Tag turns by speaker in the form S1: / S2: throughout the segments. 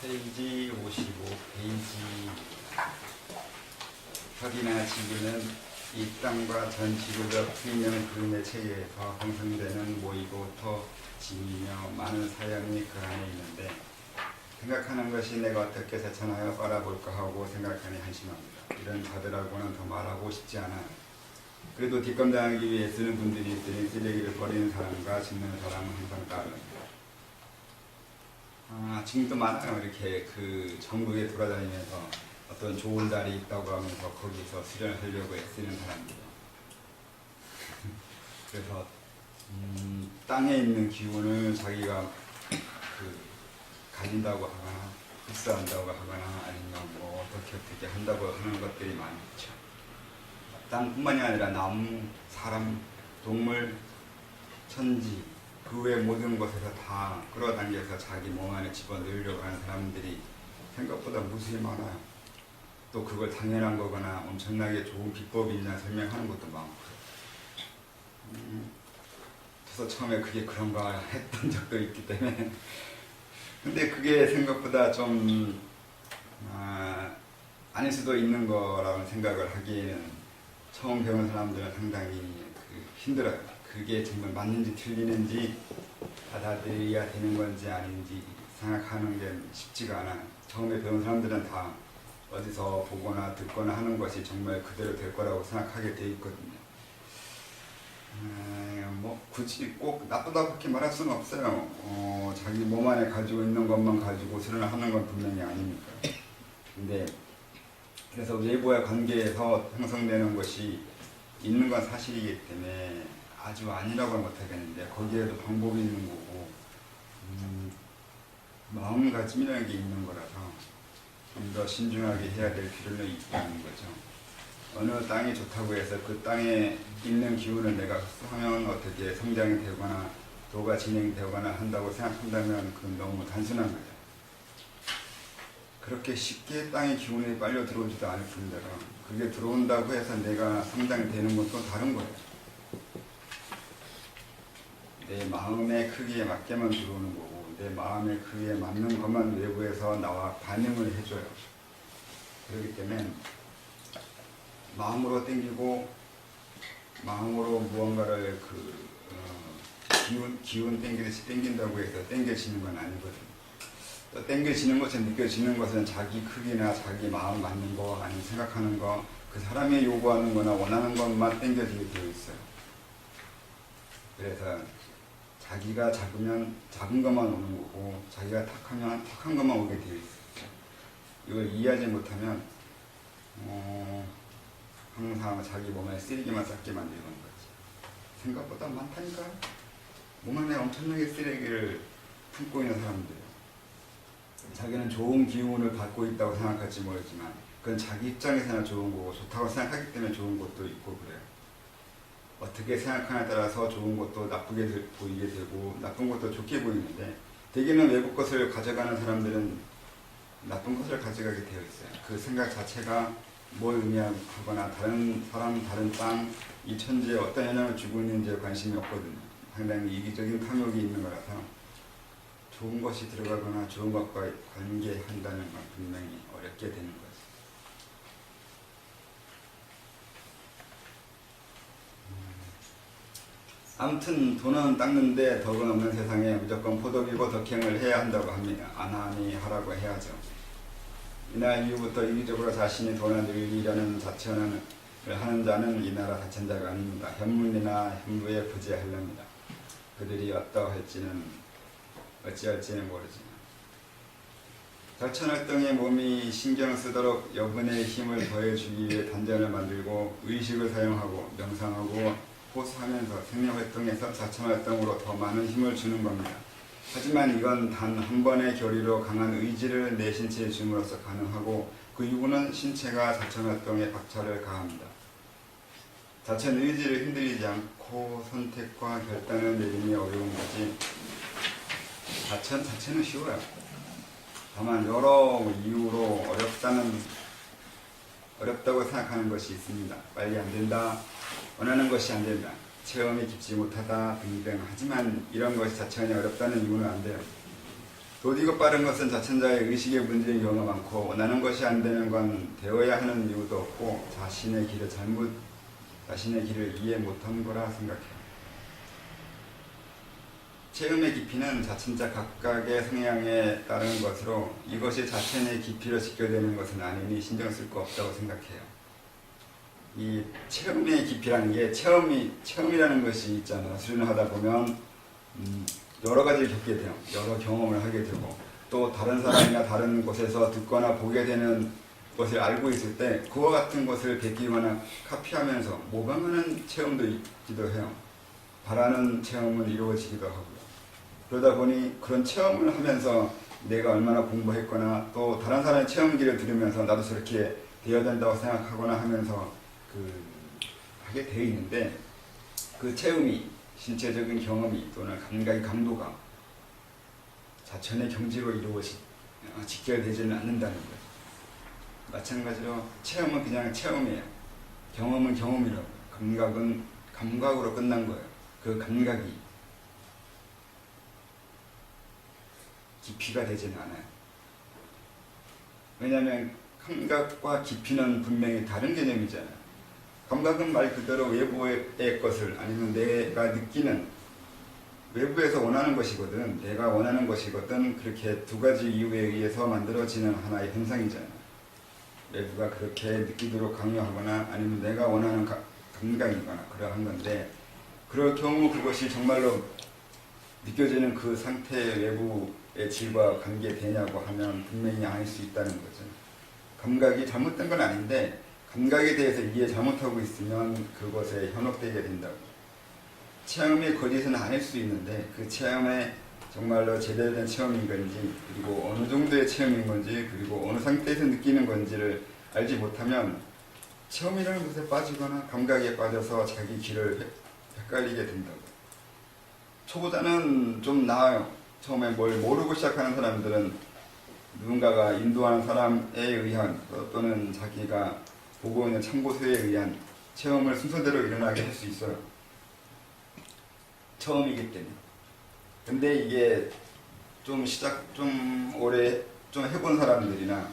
S1: 페이지 55, 페이지 혁이나 지구는 이 땅과 전 지구적 수명 그림의 체계에서 형성되는 모이고 지미며 많은 사연이 그 안에 있는데 생각하는 것이 내가 어떻게 세천하여 빨아볼까 하고 생각하니 한심합니다. 이런 자들하고는 더 말하고 싶지 않아. 그래도 뒷감당하기 위해 쓰는 분들이 있으니 쓰레기를 버리는 사람과 짓는 사람은 항상 따릅니다. 지금도 많아요. 이렇게 그 전국에 돌아다니면서 어떤 좋은 자리 있다고 하면서 거기서 수련하려고 애쓰는 사람들. 그래서 땅에 있는 기운을 자기가 가진다고 하거나 흡수한다고 하거나 아니면 뭐 어떻게 한다고 하는 것들이 많죠. 땅뿐만이 아니라 나무, 사람, 동물, 천지 그 외 모든 곳에서 다 끌어당겨서 자기 몸 안에 집어넣으려고 하는 사람들이 생각보다 무수히 많아요. 또 그걸 당연한 거거나 엄청나게 좋은 비법이 있냐 설명하는 것도 많고. 그래서 처음에 그게 그런가 했던 적도 있기 때문에 근데 그게 생각보다 좀 아닐 수도 있는 거라고 생각을 하기에는 처음 배운 사람들은 상당히 힘들어요. 그게 정말 맞는지 틀리는지 받아들여야 되는 건지 아닌지 생각하는 게 쉽지가 않아요. 처음에 배운 사람들은 다 어디서 보거나 듣거나 하는 것이 정말 그대로 될 거라고 생각하게 돼 있거든요. 뭐 굳이 꼭 나쁘다고 그렇게 말할 수는 없어요. 자기 몸 안에 가지고 있는 것만 가지고 수련을 하는 건 분명히 아니니까. 근데 그래서 외부와의 관계에서 형성되는 것이 있는 건 사실이기 때문에 아주 아니라고는 못하겠는데 거기에도 방법이 있는 거고 마음가짐이라는 게 있는 거라서 좀 더 신중하게 해야 될 필요는 있다는 거죠. 어느 땅이 좋다고 해서 그 땅에 있는 기운을 내가 흡수하면 어떻게 성장이 되거나 도가 진행되거나 한다고 생각한다면 그건 너무 단순한 거죠. 그렇게 쉽게 땅의 기운이 빨려 들어오지도 않을 뿐더러 그게 들어온다고 해서 내가 성장되는 것도 다른 거예요. 내 마음의 크기에 맞게만 들어오는 거고 내 마음의 크기에 맞는 것만 외부에서 나와 반응을 해줘요. 그렇기 때문에 마음으로 땡기고 마음으로 무언가를 기운 땡기듯이 땡긴다고 해서 땡겨지는 건 아니거든요. 또 땡겨지는 것은 느껴지는 것은 자기 크기나 자기 마음 맞는 거 아니면 생각하는 거 그 사람이 요구하는 거나 원하는 것만 땡겨지게 되어 있어요. 그래서 자기가 작으면 작은 것만 오는 거고 자기가 탁하면 탁한 것만 오게 되어 있어요. 이걸 이해하지 못하면 항상 자기 몸에 쓰레기만 쌓게 만드는 거지. 생각보다 많다니까요. 몸 안에 엄청나게 쓰레기를 품고 있는 사람들. 자기는 좋은 기운을 받고 있다고 생각할지 모르지만 그건 자기 입장에서는 좋은 거고 좋다고 생각하기 때문에 좋은 것도 있고 그래요. 어떻게 생각하냐에 따라서 좋은 것도 나쁘게 보이게 되고 나쁜 것도 좋게 보이는데 대개는 외국 것을 가져가는 사람들은 나쁜 것을 가져가게 되어 있어요. 그 생각 자체가 뭘 의미하거나 다른 사람, 다른 땅, 이 천지에 어떤 영향을 주고 있는지에 관심이 없거든요. 상당히 이기적인 탐욕이 있는 거라서 좋은 것이 들어가거나 좋은 것과 관계한다는 건 분명히 어렵게 되는 거죠. 아무튼 돈은 닦는데 덕은 없는 세상에 무조건 포도기고 덕행을 해야 한다고 합니다. 안 하니 하라고 해야죠. 이날 이후부터 이기적으로 자신이 돈을 늘리려는 자천을 하는 자는 이 나라 자천자가 아닙니다. 현문이나 현부에 부재하렵니다. 그들이 어떠할지는 어찌할지는 모르지만 자천활동에 몸이 신경 쓰도록 여분의 힘을 더해주기 위해 단전을 만들고 의식을 사용하고 명상하고 호소하면서 생명활동에서 자천활동으로 더 많은 힘을 주는 겁니다. 하지만 이건 단 한 번의 교리로 강한 의지를 내 신체에 줌으로써 가능하고 그 이유는 신체가 자천활동에 박차를 가합니다. 자천 의지를 흔들리지 않고 선택과 결단을 내림이 어려운 거지 자천 자체는 쉬워요. 다만 여러 이유로 어렵다고 생각하는 것이 있습니다. 빨리 안 된다, 원하는 것이 안 된다, 체험이 깊지 못하다 등등. 하지만 이런 것이 자천이 어렵다는 이유는 안 돼요. 더디고 빠른 것은 자천자의 의식의 문제인 경우가 많고 원하는 것이 안 되는 건 되어야 하는 이유도 없고 자신의 길을 이해 못한 거라 생각해요. 체험의 깊이는 자천자 각각의 성향에 따른 것으로 이것이 자체의 깊이로 직결되는 것은 아니니 신경 쓸 거 없다고 생각해요. 이 체험의 깊이라는 게 체험이라는 것이 있잖아요. 수련을 하다 보면 여러 가지를 겪게 돼요. 여러 경험을 하게 되고 또 다른 사람이나 다른 곳에서 듣거나 보게 되는 것을 알고 있을 때 그와 같은 것을 베끼거나 카피하면서 모방하는 체험도 있기도 해요. 바라는 체험은 이루어지기도 하고요. 그러다 보니 그런 체험을 하면서 내가 얼마나 공부했거나 또 다른 사람의 체험기를 들으면서 나도 저렇게 되어야 된다고 생각하거나 하면서 하게 되어 있는데 그 체험이 신체적인 경험이 또는 감각의 강도가 자천의 경지로 직결되지는 않는다는 거예요. 마찬가지로 체험은 그냥 체험이에요. 경험은 경험이라고. 감각은 감각으로 끝난 거예요. 그 감각이 깊이가 되지는 않아요. 왜냐하면 감각과 깊이는 분명히 다른 개념이잖아요. 감각은 말 그대로 외부의 것을 아니면 내가 느끼는 외부에서 원하는 것이거든, 내가 원하는 것이거든, 그렇게 두 가지 이유에 의해서 만들어지는 하나의 현상이잖아요. 외부가 그렇게 느끼도록 강요하거나 아니면 내가 원하는 감각이거나 그러한 건데, 그럴 경우 그것이 정말로 느껴지는 그 상태의 외부의 질과 관계되냐고 하면 분명히 아닐 수 있다는 거죠. 감각이 잘못된 건 아닌데 감각에 대해서 이해 잘못하고 있으면 그것에 현혹되게 된다고. 체험이 거짓은 아닐 수 있는데 그 체험에 정말로 제대로 된 체험인 건지, 그리고 어느 정도의 체험인 건지, 그리고 어느 상태에서 느끼는 건지를 알지 못하면 체험이라는 것에 빠지거나 감각에 빠져서 자기 길을 헷갈리게 된다고. 초보자는 좀 나아요. 처음에 뭘 모르고 시작하는 사람들은 누군가가 인도하는 사람에 의한 또는 자기가 보고 있는 참고서에 의한 체험을 순서대로 일어나게 할 수 있어요. 처음이기 때문에. 근데 이게 좀 오래 해본 사람들이나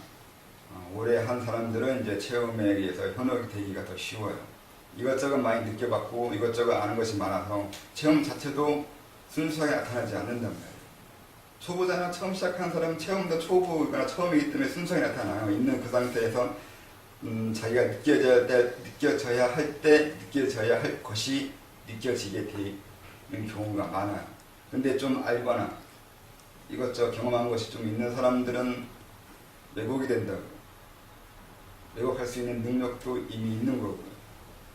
S1: 오래 한 사람들은 이제 체험에 의해서 현혹이 되기가 더 쉬워요. 이것저것 많이 느껴봤고 이것저것 아는 것이 많아서 체험 자체도 순수하게 나타나지 않는단 말이에요. 초보자나 처음 시작하는 사람은 체험도 초보거나 처음이기 때문에 순수하게 나타나요. 있는 그 상태에서 자기가 느껴져야 할 때 느껴져야 할 것이 느껴지게 되는 경우가 많아요. 근데 좀 알거나 이것저것 경험한 것이 좀 있는 사람들은 왜곡이 된다고. 왜곡할 수 있는 능력도 이미 있는 거고요.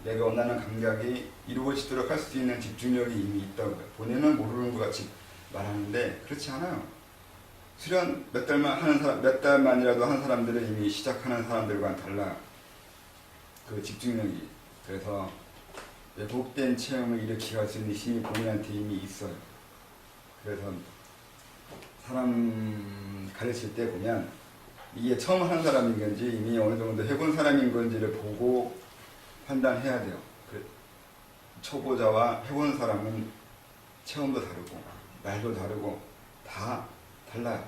S1: 내가 원하는 감각이 이루어지도록 할 수 있는 집중력이 이미 있다고요. 본인은 모르는 것 같이 말하는데 그렇지 않아요. 수련 몇 달만이라도 한 사람들은 이미 시작하는 사람들과는 달라요. 그 집중력이. 그래서 왜곡된 체험을 일으키게 할 수 있는 힘이 본인한테 이미 있어요. 그래서 사람 가르칠 때 보면 이게 처음 하는 사람인 건지 이미 어느 정도 해본 사람인 건지를 보고 판단해야 돼요. 초보자와 해본 사람은 체험도 다르고 말도 다르고 다 달라요.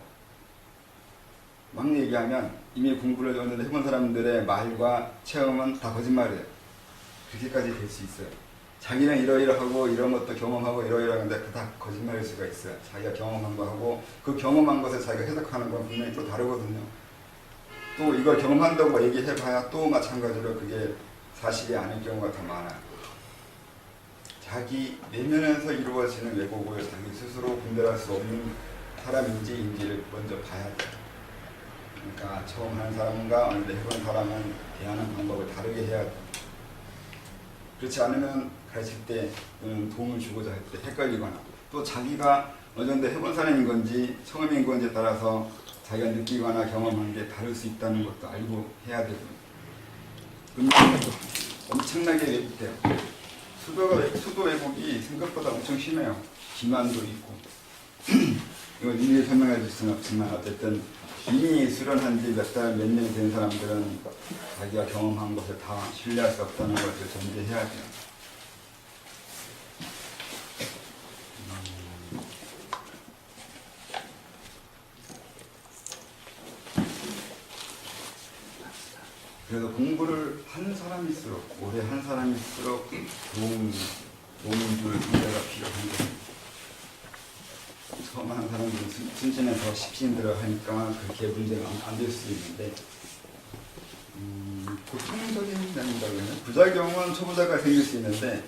S1: 막 얘기하면 이미 공부를 어느 정도 해본 사람들의 말과 체험은 다 거짓말이에요. 그렇게까지 될 수 있어요. 자기는 이러이러하고 이런 것도 경험하고 이러이러한데 그 다 거짓말일 수가 있어요. 자기가 경험한 거 하고 그 경험한 것을 자기가 해석하는 건 분명히 또 다르거든요. 또 이걸 경험한다고 얘기해봐야 또 마찬가지로 그게 사실이 아닐 경우가 더 많아요. 자기 내면에서 이루어지는 왜곡을 자기 스스로 분별할 수 없는 사람인지를 먼저 봐야 돼요. 그러니까 처음 하는 사람과 어느 정도 해본 사람은 대하는 방법을 다르게 해야 돼요. 그렇지 않으면 가르칠 때 도움을 주고자 할 때 헷갈리거나 또 자기가 어느 정도 해본 사람인 건지 처음인 건지에 따라서 자기가 느끼거나 경험한 게 다를 수 있다는 것도 알고 해야 되고, 엄청나게 왜곡돼요. 수도 왜곡이 생각보다 엄청 심해요. 기만도 있고. 이건 일일이 설명해 줄 수는 없지만 어쨌든 이미 수련한 지 몇 달, 몇 년 된 사람들은 자기가 경험한 것을 다 신뢰할 수 없다는 것을 전제해야 돼요. 그래서 공부를 한 사람일수록, 오래 한 사람일수록 좋은 줄 이해가 필요한 것입니다. 처음 하는 사람들은 순진에 더 쉽게 힘들어 하니까 그렇게 문제가 안 될 수도 있는데, 고통적인 면이라고 하면 부작용은 초보자가 생길 수 있는데,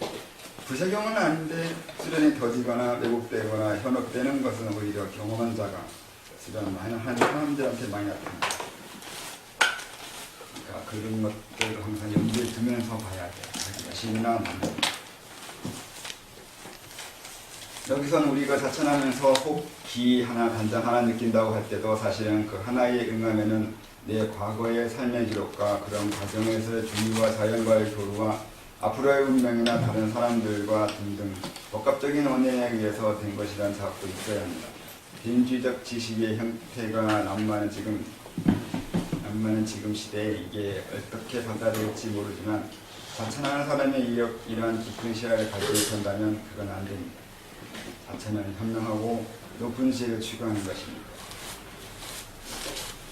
S1: 부작용은 아닌데 수련이 더디거나 왜곡되거나 현혹되는 것은 오히려 경험한 자가 수련을 많이 하는 사람들한테 많이 나타납니다. 그러니까 그런 것들을 항상 염두에 두면서 봐야 돼요. 자기가 신이나 만듭니다. 여기서는 우리가 자천하면서 혹 기 하나, 단장 하나 느낀다고 할 때도 사실은 그 하나에 응하면은 내 과거의 삶의 기록과 그런 과정에서의 주위와 자연과의 교류와 앞으로의 운명이나 다른 사람들과 등등 복합적인 원인에 의해서 된 것이라는 자각도 있어야 합니다. 개인주의적 지식의 형태가 난무하는 지금 시대에 이게 어떻게 받아들일지 모르지만 자천하는 사람의 이러한 깊은 시야를 가지고 있다면 그건 안 됩니다. 자천은 현명하고 높은 지혜를 추구하는 것입니다.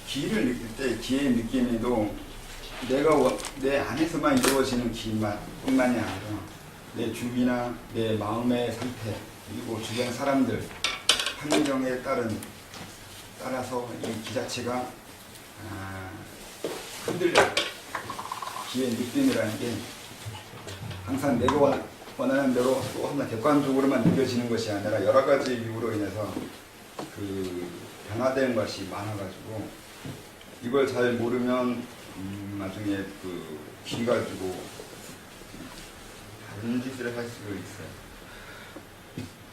S1: 기를 느낄 때 기의 느낌에도 내 안에서만 이루어지는 기뿐만이 아니라 내 주위나 내 마음의 상태 그리고 주변 사람들 환경에 따라서 이 기 자체가 흔들려요. 기의 느낌이라는 게 항상 내가 원하는 대로 또 하나 객관적으로만 느껴지는 것이 아니라 여러 가지 이유로 인해서 그 변화되는 것이 많아가지고 이걸 잘 모르면 나중에 그 귀 가지고 다른 짓을 할 수가 있어요.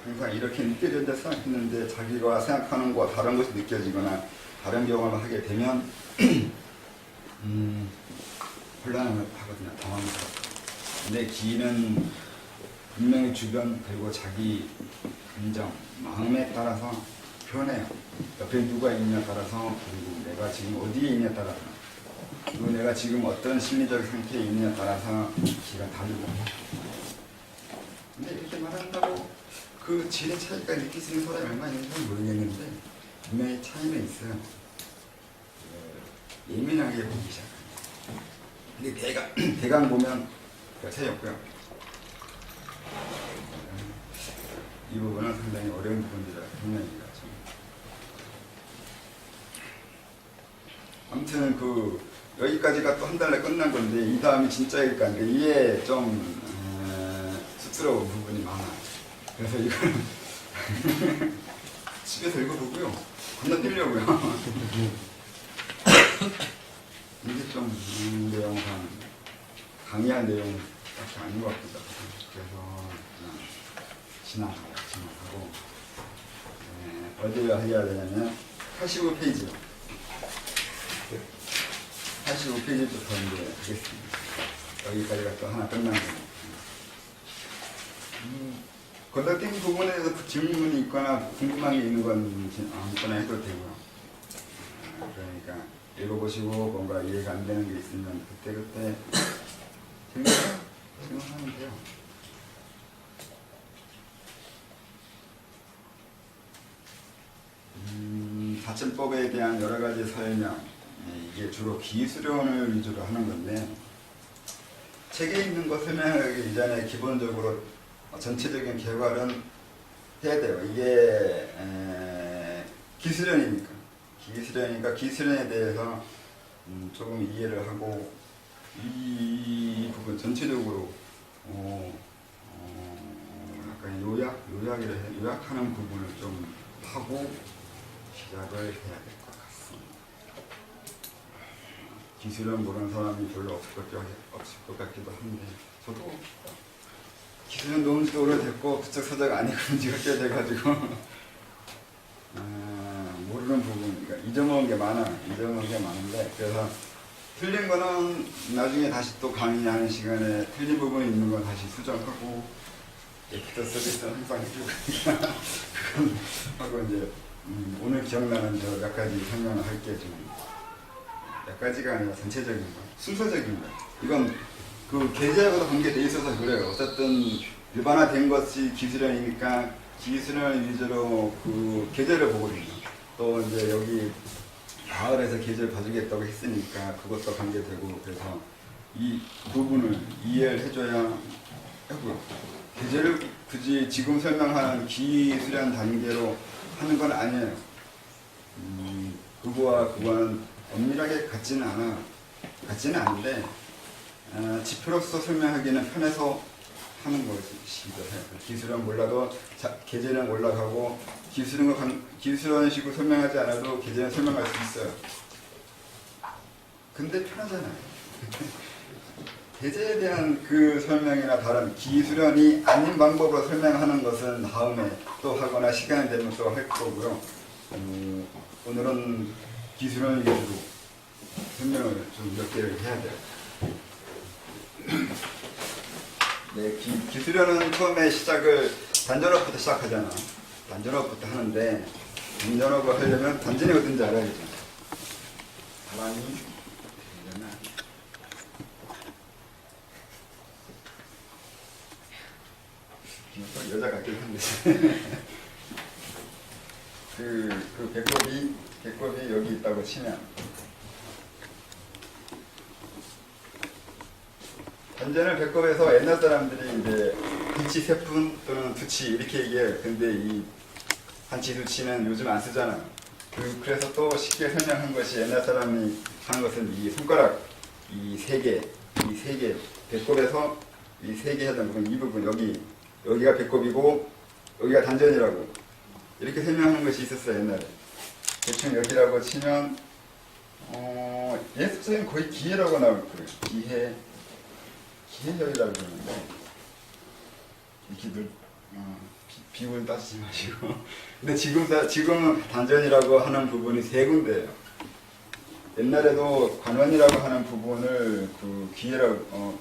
S1: 항상 이렇게 느껴진다 생각했는데 자기가 생각하는 것과 다른 것이 느껴지거나 다른 경험을 하게 되면 혼란을 하거든요. 당황스럽고. 근데 기는 분명히 주변 그리고 자기 감정, 마음에 따라서 변해요. 옆에 누가 있느냐에 따라서 그리고 내가 지금 어디에 있느냐에 따라서 그리고 내가 지금 어떤 심리적 상태에 있느냐에 따라서 기가 다르고. 근데 이렇게 말한다고 그 질의 차이가 느낄 수 있는 사람이 얼마나 있는지 모르겠는데 분명히 차이는 있어요. 예민하게 보기 시작합니다. 근데 대강 보면 별 차이 없고요. 이 부분은 상당히 어려운 부분이라 분명히가 좀. 아무튼 여기까지가 또 한 달에 끝난 건데 이 다음이 진짜일까? 이게 좀 쑥스러운 부분이 많아요. 그래서 이거는 집에서 읽어보고요. 건너뛰려고요. 이게 좀 내용상 강의할 내용은 딱히 아닌 것 같기도 하고 그래서 그냥 지나가고 어디를 해야 되냐면 85페이지요. 85페이지부터 이제 하겠습니다. 여기까지가 또 하나 끝난 거예요. 건너뛴 부분에 대해서 질문이 있거나 궁금한 게 있는 건 아무거나 해도 되고요. 그러니까 읽어보시고 뭔가 이해가 안 되는 게 있으면 그때 질문하면 돼요. 자천법에 대한 여러 가지 설명, 이게 주로 기수련을 위주로 하는 건데 책에 있는 거 설명하기 이전에 기본적으로 전체적인 개괄은 해야 돼요. 이게 기수련이니까 기수련에 대해서 조금 이해를 하고 이 부분 전체적으로 약간 요약하는 부분을 좀 하고 시작을 해야 될 것 같습니다. 기술은 모르는 사람이 별로 없을 것 같기도 한데 저도 기술은 놓은 지도 오래됐고 그쪽 사자가 아니고 지가 꽤 돼가지고 모르는 부분, 그러니까 잊어먹은 게 많은데 그래서 틀린 거는 나중에 다시 또 강의하는 시간에 틀린 부분이 있는 건 다시 수정하고 에피터 서비스는 항상 해주고 그건 하고 이제 오늘 기억나는 몇 가지 설명을 할게 좀 몇 가지가 아니라 전체적인 거, 순서적인 거. 이건 그 계제하고도 관계돼 있어서 그래요. 어쨌든 일반화된 것이 기술을 위주로 그 계제를 보거든요. 또 이제 여기 가을에서 계절 봐주겠다고 했으니까 그것도 관계되고, 그래서 이 부분을 이해를 해줘야 하고요. 계절을 굳이 지금 설명하는 기술한 단계로 하는 건 아니에요. 그거와는 엄밀하게 같지는 않은데, 지표로서 설명하기는 편해서 하는 것이기도 해요. 기술은 몰라도 계절은 올라가고, 기술은 식으로 설명하지 않아도 계절은 설명할 수 있어요. 근데 편하잖아요. 계절에 대한 그 설명이나 다른 기술원이 아닌 방법으로 설명하는 것은 다음에 또 하거나 시간이 되면 또 할 거고요. 오늘은 기술원 위주로 설명을 좀 몇 개를 해야 돼요. 네, 기술원은 처음에 시작을 단전업부터 시작하잖아. 단전업부터 하는데, 단전업을 하려면 단전이 어딘지 알아야죠. 사람이 되려면 여자 같긴 한데 그 배꼽이 여기 있다고 치면, 단전을 배꼽에서 옛날 사람들이 이제 한치 세푼 또는 두치 이렇게 얘기해요. 근데 이 한치 두치는 요즘 안 쓰잖아요. 그래서 또 쉽게 설명한 것이, 옛날 사람이 하는 것은 이 손가락 이 세 개 배꼽에서 이 세 개 하던 부분, 이 부분 여기가 배꼽이고 여기가 단전이라고 이렇게 설명하는 것이 있었어요. 옛날에 대충 여기라고 치면 예습적인 거의 기회라고 나올 거예요. 기회열이라고 그러는데, 이렇게 비율 따지지 마시고. 근데 지금은 단전이라고 하는 부분이 세 군데예요. 옛날에도 관원이라고 하는 부분을 그 기회라고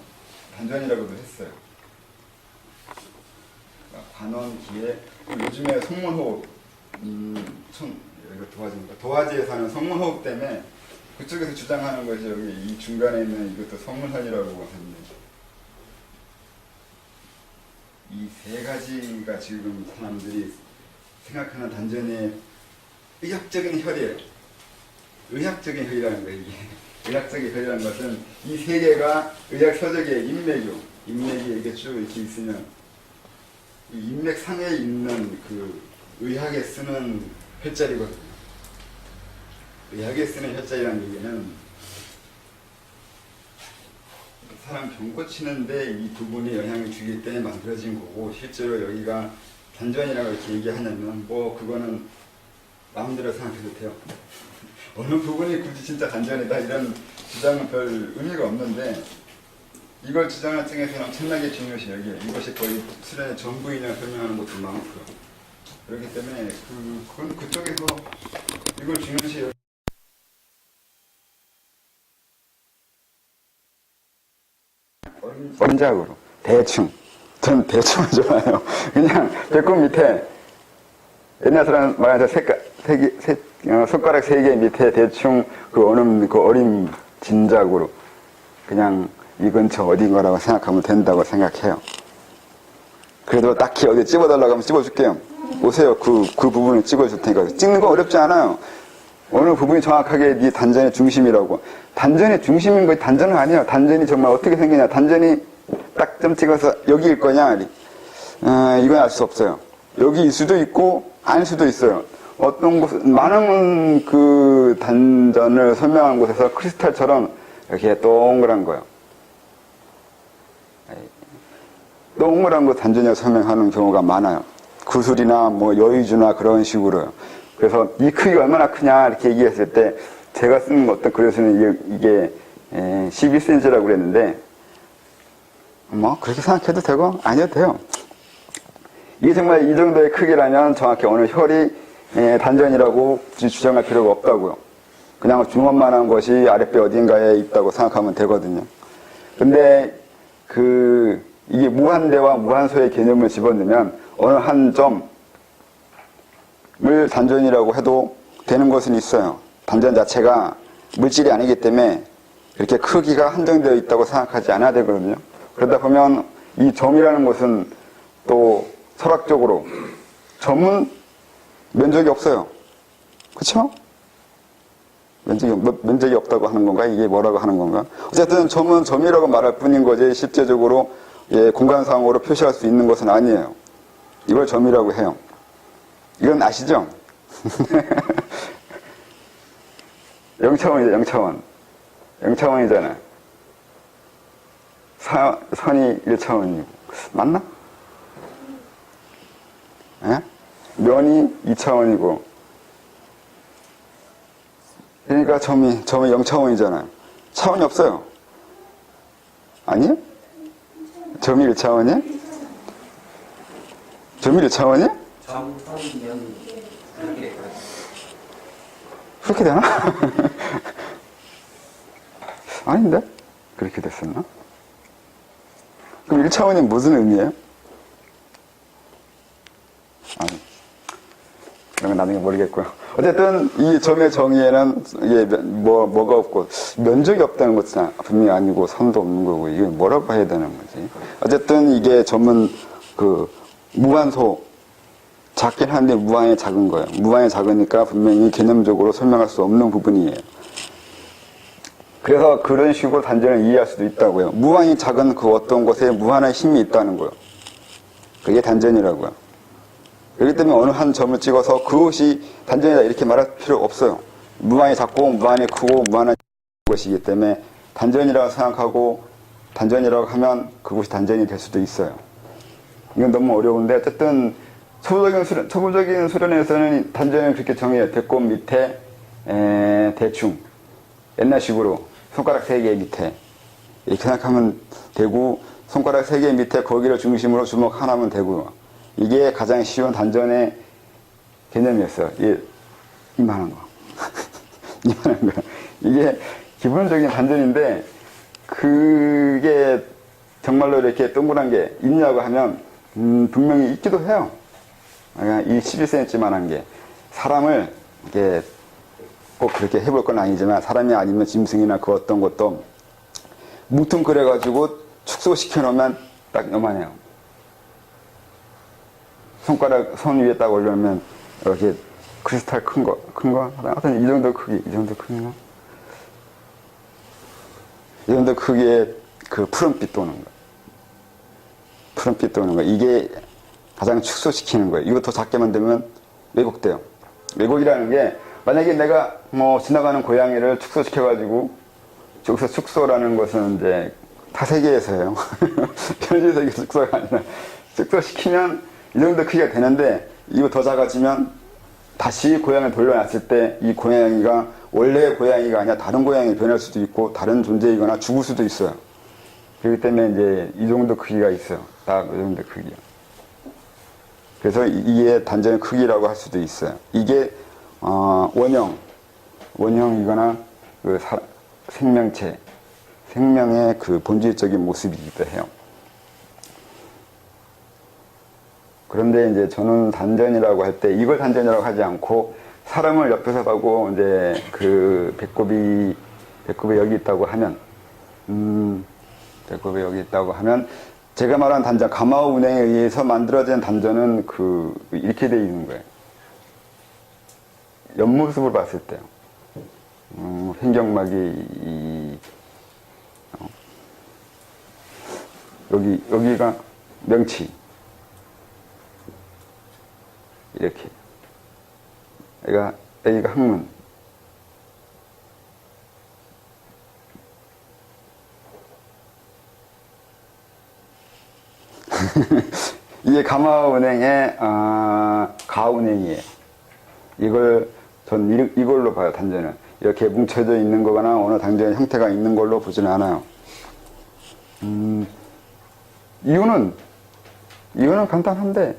S1: 단전이라고도 했어요. 관원, 기회. 요즘에 성문호흡, 이거 도화지에서 하는 성문호흡 때문에 그쪽에서 주장하는 것이 여기 이 중간에 있는 이것도 성문현이라고 하는데, 이 세 가지가 지금 사람들이 생각하는 단전의 의학적인 혈이에요. 의학적인 혈이라는 거예요. 이게 의학적인 혈이라는 것은 이 세 개가 의학 서적의 인맥이 이렇게 쭉 이렇게 있으면, 이 인맥 상에 있는 그 의학에 쓰는 혈자리거든요. 의학에 쓰는 혈자리라는 얘기는 사람 병 고치는데 이 부분이 영향을 주기 때문에 만들어진 거고, 실제로 여기가 단전이라고 이렇게 얘기하냐면 그거는 마음대로 생각해도 돼요. 어느 부분이 굳이 진짜 단전이다 이런 주장은 별 의미가 없는데, 이걸 주장할 쪽에서는 엄청나게 중요시 여기에 이것이 거의 수련의 전부인을 설명하는 것도 많고요. 그렇기 때문에 그건 그쪽에서 이걸 중요시 원작으로 전 대충 좋아해요. 그냥 배꼽 밑에 옛날 사람 말해서 손가락 세 개 밑에 대충 그 어린 진작으로 그냥 이 근처 어딘가라고 생각하면 된다고 생각해요. 그래도 딱히 어디 찍어달라고 하면 찍어줄게요. 오세요. 그 부분을 찍어줄 테니까. 찍는 거 어렵지 않아요. 어느 부분이 정확하게 네 단전의 중심이라고. 단전의 중심인 거지 단전은 아니에요. 단전이 정말 어떻게 생기냐. 단전이 딱 점 찍어서 여기일 거냐. 이건 알 수 없어요. 여기일 수도 있고 아닐 수도 있어요. 어떤 곳, 많은 그 단전을 설명한 곳에서 크리스탈처럼 이렇게 동그란 거예요. 동그란 거 단전이라고 설명하는 경우가 많아요. 구슬이나 여의주나 그런 식으로요. 그래서 이 크기가 얼마나 크냐 이렇게 얘기했을 때 제가 쓰는 어떤 글에서는 이게 12cm라고 그랬는데, 그렇게 생각해도 되고 아니어도 돼요. 이게 정말 이 정도의 크기라면 정확히 어느 혈이 단전이라고 주장할 필요가 없다고요. 그냥 주먹만한 것이 아랫배 어딘가에 있다고 생각하면 되거든요. 근데 이게 무한대와 무한소의 개념을 집어넣으면 어느 한 점을 단전이라고 해도 되는 것은 있어요. 단전 자체가 물질이 아니기 때문에 이렇게 크기가 한정되어 있다고 생각하지 않아야 되거든요. 그러다 보면 이 점이라는 것은 또 철학적으로 점은 면적이 없어요. 그렇죠? 면적이 없다고 하는 건가? 이게 뭐라고 하는 건가? 어쨌든 점은 점이라고 말할 뿐인 거지 실제적으로 예, 공간상으로 표시할 수 있는 것은 아니에요. 이걸 점이라고 해요. 이건 아시죠? 0차원이죠, 0차원. 0차원이잖아요. 선이 1차원이고. 맞나? 예? 면이 2차원이고. 그러니까 점이 0차원이잖아요. 차원이 없어요. 아니요? 점이 1차원이에요? 점이 1차원이에요?
S2: 점선면 그렇게 됐거든요.
S1: 그렇게 되나? 아닌데? 그렇게 됐었나? 그럼 1차원이 무슨 의미예요? 아니, 그런 건 나중에 모르겠고요. 어쨌든 이 점의 정의에는 이게 뭐가 없고 면적이 없다는 것은 분명히 아니고 선도 없는 거고 이게 뭐라고 해야 되는 거지? 어쨌든 이게 점은 그 무한소 작긴 한데 무한히 작은 거예요. 무한히 작으니까 분명히 개념적으로 설명할 수 없는 부분이에요. 그래서 그런 식으로 단전을 이해할 수도 있다고요. 무한히 작은 그 어떤 곳에 무한한 힘이 있다는 거예요. 그게 단전이라고요. 그렇기 때문에 어느 한 점을 찍어서 그것이 단전이다 이렇게 말할 필요 없어요. 무한히 작고 무한히 크고 무한한 것이기 때문에 단전이라고 생각하고 단전이라고 하면 그것이 단전이 될 수도 있어요. 이건 너무 어려운데 어쨌든 초보적인 수련에서는 단전을 그렇게 정해요. 배꼽 밑에 대충 옛날식으로 손가락 3개 밑에 이렇게 생각하면 되고 손가락 3개 밑에 거기를 중심으로 주먹 하나면 되고요. 이게 가장 쉬운 단전의 개념이었어요. 이만한 거. 이만한 거. 이게 기본적인 단전인데 그게 정말로 이렇게 동그란 게 있냐고 하면 분명히 있기도 해요. 그러니까 이 11cm만한 게 사람을 이렇게 꼭 그렇게 해볼 건 아니지만 사람이 아니면 짐승이나 그 어떤 것도 뭉뚱그려가지고 축소시켜 놓으면 딱 요만해요. 손 위에 딱 올려놓으면 이렇게 크리스탈 큰 거 하여튼 이 정도 크기, 이 정도 크기나 이 정도 크기의 그 푸른빛 도는 거. 푸른빛 도는 거. 이게 가장 축소시키는 거예요. 이거 더 작게 만들면 왜곡돼요. 왜곡이라는 게 만약에 내가 지나가는 고양이를 축소시켜가지고 여기서 축소라는 것은 이제 타세계에서예요. 현실세계 축소가 아니라 축소시키면 이 정도 크기가 되는데 이거 더 작아지면 다시 고양이를 돌려놨을 때 이 고양이가 원래의 고양이가 아니라 다른 고양이 변할 수도 있고 다른 존재이거나 죽을 수도 있어요. 그렇기 때문에 이제 이 정도 크기가 있어요. 딱 이 정도 크기요. 그래서 이게 단전의 크기라고 할 수도 있어요. 이게 원형이거나 그 생명의 그 본질적인 모습이기도 해요. 그런데 이제 저는 단전이라고 할 때 이걸 단전이라고 하지 않고 사람을 옆에서 보고 이제 그 배꼽이 여기 있다고 하면 배꼽이 여기 있다고 하면 제가 말한 단전 가마우 운행에 의해서 만들어진 단전은 이렇게 되어 있는 거예요. 옆모습을 봤을 때요. 횡격막이 여기가 명치 이렇게 여기가 항문 이게 가마운행의 가운행이에요. 전 이걸로 봐요. 단전은 이렇게 뭉쳐져 있는 거거나 어느 단전의 형태가 있는 걸로 보지는 않아요. 이유는 간단한데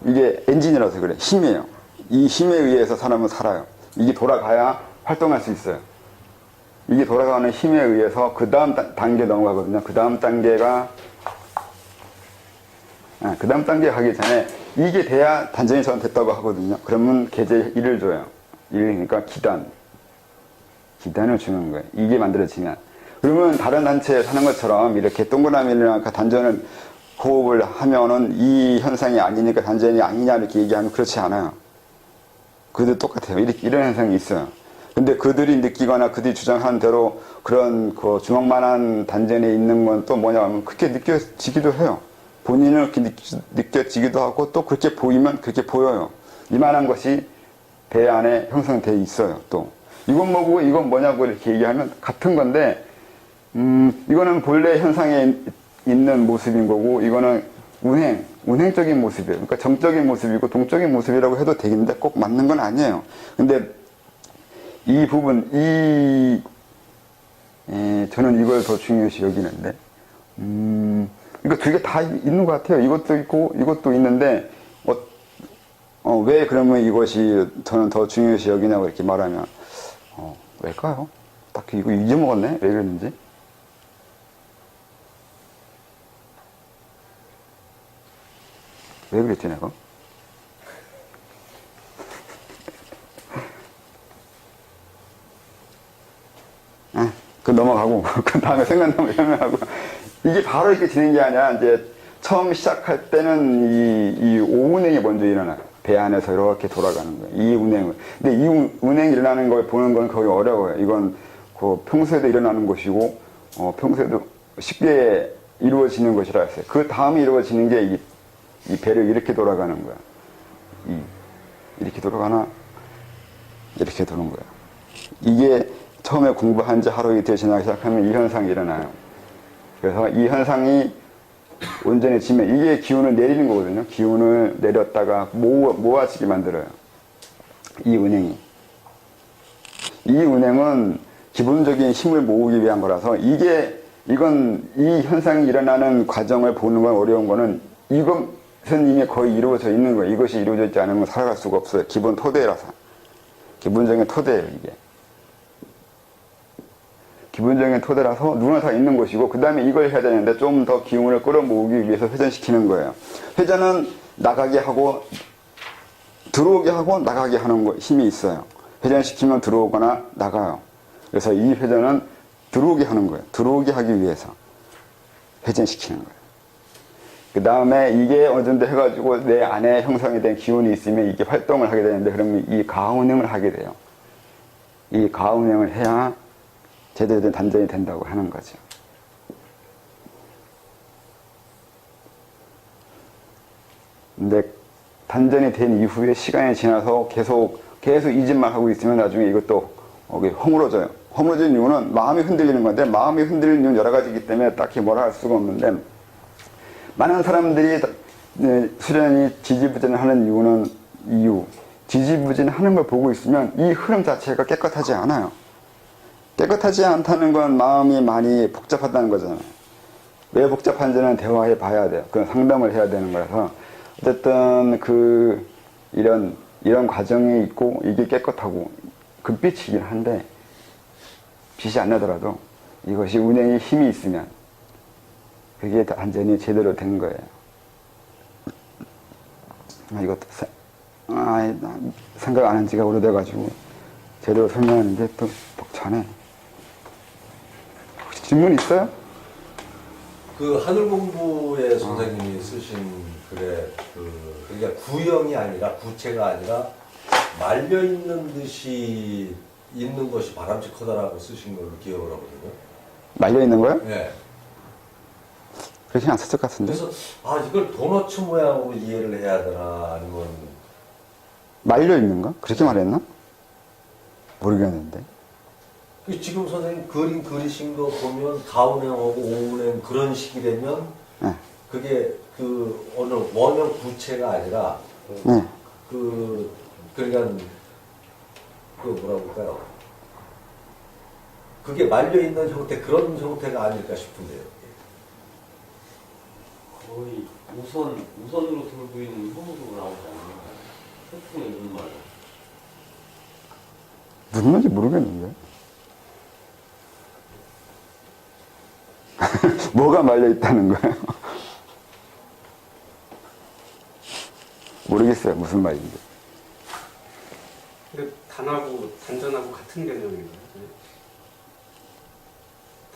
S1: 이게 엔진이라서 그래. 힘이에요. 이 힘에 의해서 사람은 살아요. 이게 돌아가야 활동할 수 있어요. 이게 돌아가는 힘에 의해서 그 다음 단계 넘어가거든요. 그 다음 단계가 그 다음 단계 가기 전에 이게 돼야 단전이 전 됐다고 하거든요. 그러면 계제 1을 줘요. 1이니까 기단을 주는 거예요. 이게 만들어지면. 그러면 다른 단체에 사는 것처럼 이렇게 동그라미나 단전을 호흡을 하면은 이 현상이 아니니까 단전이 아니냐 이렇게 얘기하면 그렇지 않아요. 그들도 똑같아요. 이런 현상이 있어요. 근데 그들이 느끼거나 그들이 주장하는 대로 그런 그 주먹만한 단전에 있는 건 또 뭐냐 하면 그렇게 느껴지기도 해요. 본인은 그렇게 느껴지기도 하고 또 그렇게 보이면 그렇게 보여요. 이만한 것이 배 안에 형성되어 있어요. 또 이건 뭐고 이건 뭐냐고 이렇게 얘기하면 같은 건데 이거는 본래 현상에 있는 모습인 거고 이거는 운행적인 모습이에요. 그러니까 정적인 모습이고 동적인 모습이라고 해도 되겠는데 꼭 맞는 건 아니에요. 근데 이 부분, 저는 이걸 더 중요시 여기는데, 그러니까 두 개 다 있는 것 같아요. 이것도 있고, 이것도 있는데, 왜 그러면 이것이 저는 더 중요시 여기냐고 이렇게 말하면, 왜일까요? 딱히 이거 잊어먹었네? 왜 그랬는지? 왜 그랬지, 내가? 그 넘어가고 그 다음에 생각나면 설명하고 이게 바로 이렇게 되는 게 아니라 이제 처음 시작할 때는 이 오운행이 먼저 일어나요. 배 안에서 이렇게 돌아가는 거예요. 이 운행을. 근데 이 운행이 일어나는 걸 보는 건 거의 어려워요. 이건 그 평소에도 일어나는 것이고 평소에도 쉽게 이루어지는 것이라 했어요. 그 다음에 이루어지는 게 이 배를 이렇게 돌아가는 거야. 이렇게 돌아가나 이렇게 도는 거야. 이게 처음에 공부한 지 하루 이틀 지나기 시작하면 이 현상이 일어나요. 그래서 이 현상이 온전히 지면 이게 기운을 내리는 거거든요. 기운을 내렸다가 모아지게 만들어요. 이 운행이. 이 운행은 기본적인 힘을 모으기 위한 거라서 이건 이 현상이 일어나는 과정을 보는 건 어려운 거는 이것은 이미 거의 이루어져 있는 거예요. 이것이 이루어져 있지 않으면 살아갈 수가 없어요. 기본 토대라서. 기본적인 토대예요, 이게. 기본적인 토대라서 누구나 다 있는 것이고 그 다음에 이걸 해야 되는데 좀 더 기운을 끌어모으기 위해서 회전시키는 거예요. 회전은 나가게 하고 들어오게 하고 나가게 하는 힘이 있어요. 회전시키면 들어오거나 나가요. 그래서 이 회전은 들어오게 하는 거예요. 들어오게 하기 위해서 회전시키는 거예요. 그 다음에 이게 어느 정도 해가지고 내 안에 형성이 된 기운이 있으면 이게 활동을 하게 되는데 그러면 이 가운행을 하게 돼요. 이 가운행을 해야 제대로 된 단전이 된다고 하는 거죠. 근데 단전이 된 이후에 시간이 지나서 계속 이 짓만 하고 있으면 나중에 이것도 허물어져요. 허물어지는 이유는 마음이 흔들리는 건데 마음이 흔들리는 이유는 여러 가지이기 때문에 딱히 뭐라 할 수가 없는데 많은 사람들이 수련이 지지부진하는 지지부진하는 걸 보고 있으면 이 흐름 자체가 깨끗하지 않아요. 깨끗하지 않다는 건 마음이 많이 복잡하다는 거잖아요. 왜 복잡한지는 대화해 봐야 돼요. 그건 상담을 해야 되는 거라서 어쨌든 이런 과정이 있고 이게 깨끗하고 금빛이긴 한데 빛이 안 나더라도 이것이 운행에 힘이 있으면 그게 완전히 제대로 된 거예요. 이것도 생각 안 한 지가 오래돼가지고 제대로 설명하는 게 또 벅차네. 혹시 질문 있어요?
S3: 그 하늘공부의 선생님이 쓰신 글에 그러니까 구형이 아니라 구체가 아니라 말려 있는 듯이 있는 것이 바람직하다라고 쓰신 걸로 기억을 하거든요.
S1: 말려 있는 거요?
S3: 네.
S1: 그렇게 안 썼을 것 같은데.
S3: 그래서 이걸 도너츠 모양으로 이해를 해야 되나 아니면
S1: 말려 있는 거? 그렇게 말했나? 모르겠는데.
S3: 지금 선생님 그림 그리신 거 보면 가운행하고 오운행 그런 식이 되면
S1: 네.
S3: 그게 그 어느 원형 구체가 아니라
S1: 네.
S3: 그러니까 그 뭐라고 할까요? 그게 말려 있는 형태 그런 형태가 아닐까 싶은데요.
S2: 거의 우선으로 돌고 있는 형으로 나오지 않나요? 태풍의 눈말.
S1: 무슨 말인지 모르겠는데. 뭐가 말려 있다는 거예요? 모르겠어요. 무슨 말인지.
S4: 근데 단하고 단전하고 같은 개념인가요?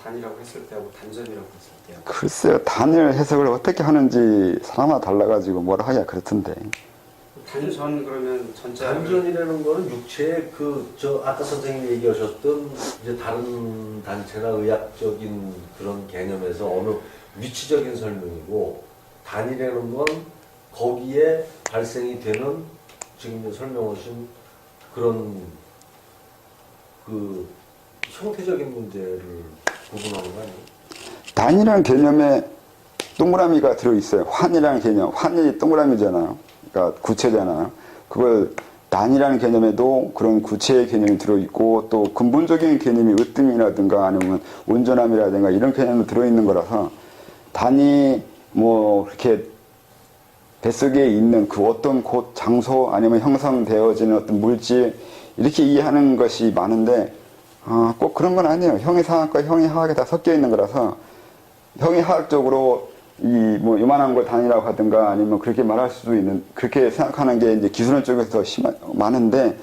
S4: 단이라고 했을 때하고 단전이라고 했을 때하고.
S1: 글쎄요. 단일 해석을 어떻게 하는지 사람마다 달라가지고 뭐라 하기가 그렇던데.
S4: 단전 그러면 전자
S3: 단전이라는 거는 육체의 아까 선생님이 얘기하셨던 이제 다른 단체나 의학적인 그런 개념에서 어느 위치적인 설명이고, 단이라는 건 거기에 발생이 되는 지금 이제 설명하신 그런 그 형태적인 문제를 구분하는 거 아니에요?
S1: 단이라는 개념에 동그라미가 들어있어요. 환이라는 개념. 환이 동그라미잖아요. 그러니까 구체잖아요. 그걸 단이라는 개념에도 그런 구체의 개념이 들어있고, 또 근본적인 개념이 으뜸이라든가 아니면 온전함이라든가 이런 개념이 들어있는 거라서, 단이 뭐 그렇게 뱃속에 있는 그 어떤 곳, 장소 아니면 형성되어지는 어떤 물질 이렇게 이해하는 것이 많은데, 꼭 그런 건 아니에요. 형이상학과 형이하학이 다 섞여 있는 거라서, 형이하학적으로 뭐 요만한 걸 단이라고 하든가 아니면 그렇게 말할 수도 있는, 그렇게 생각하는 게 이제 기술원 쪽에서 더 많은데,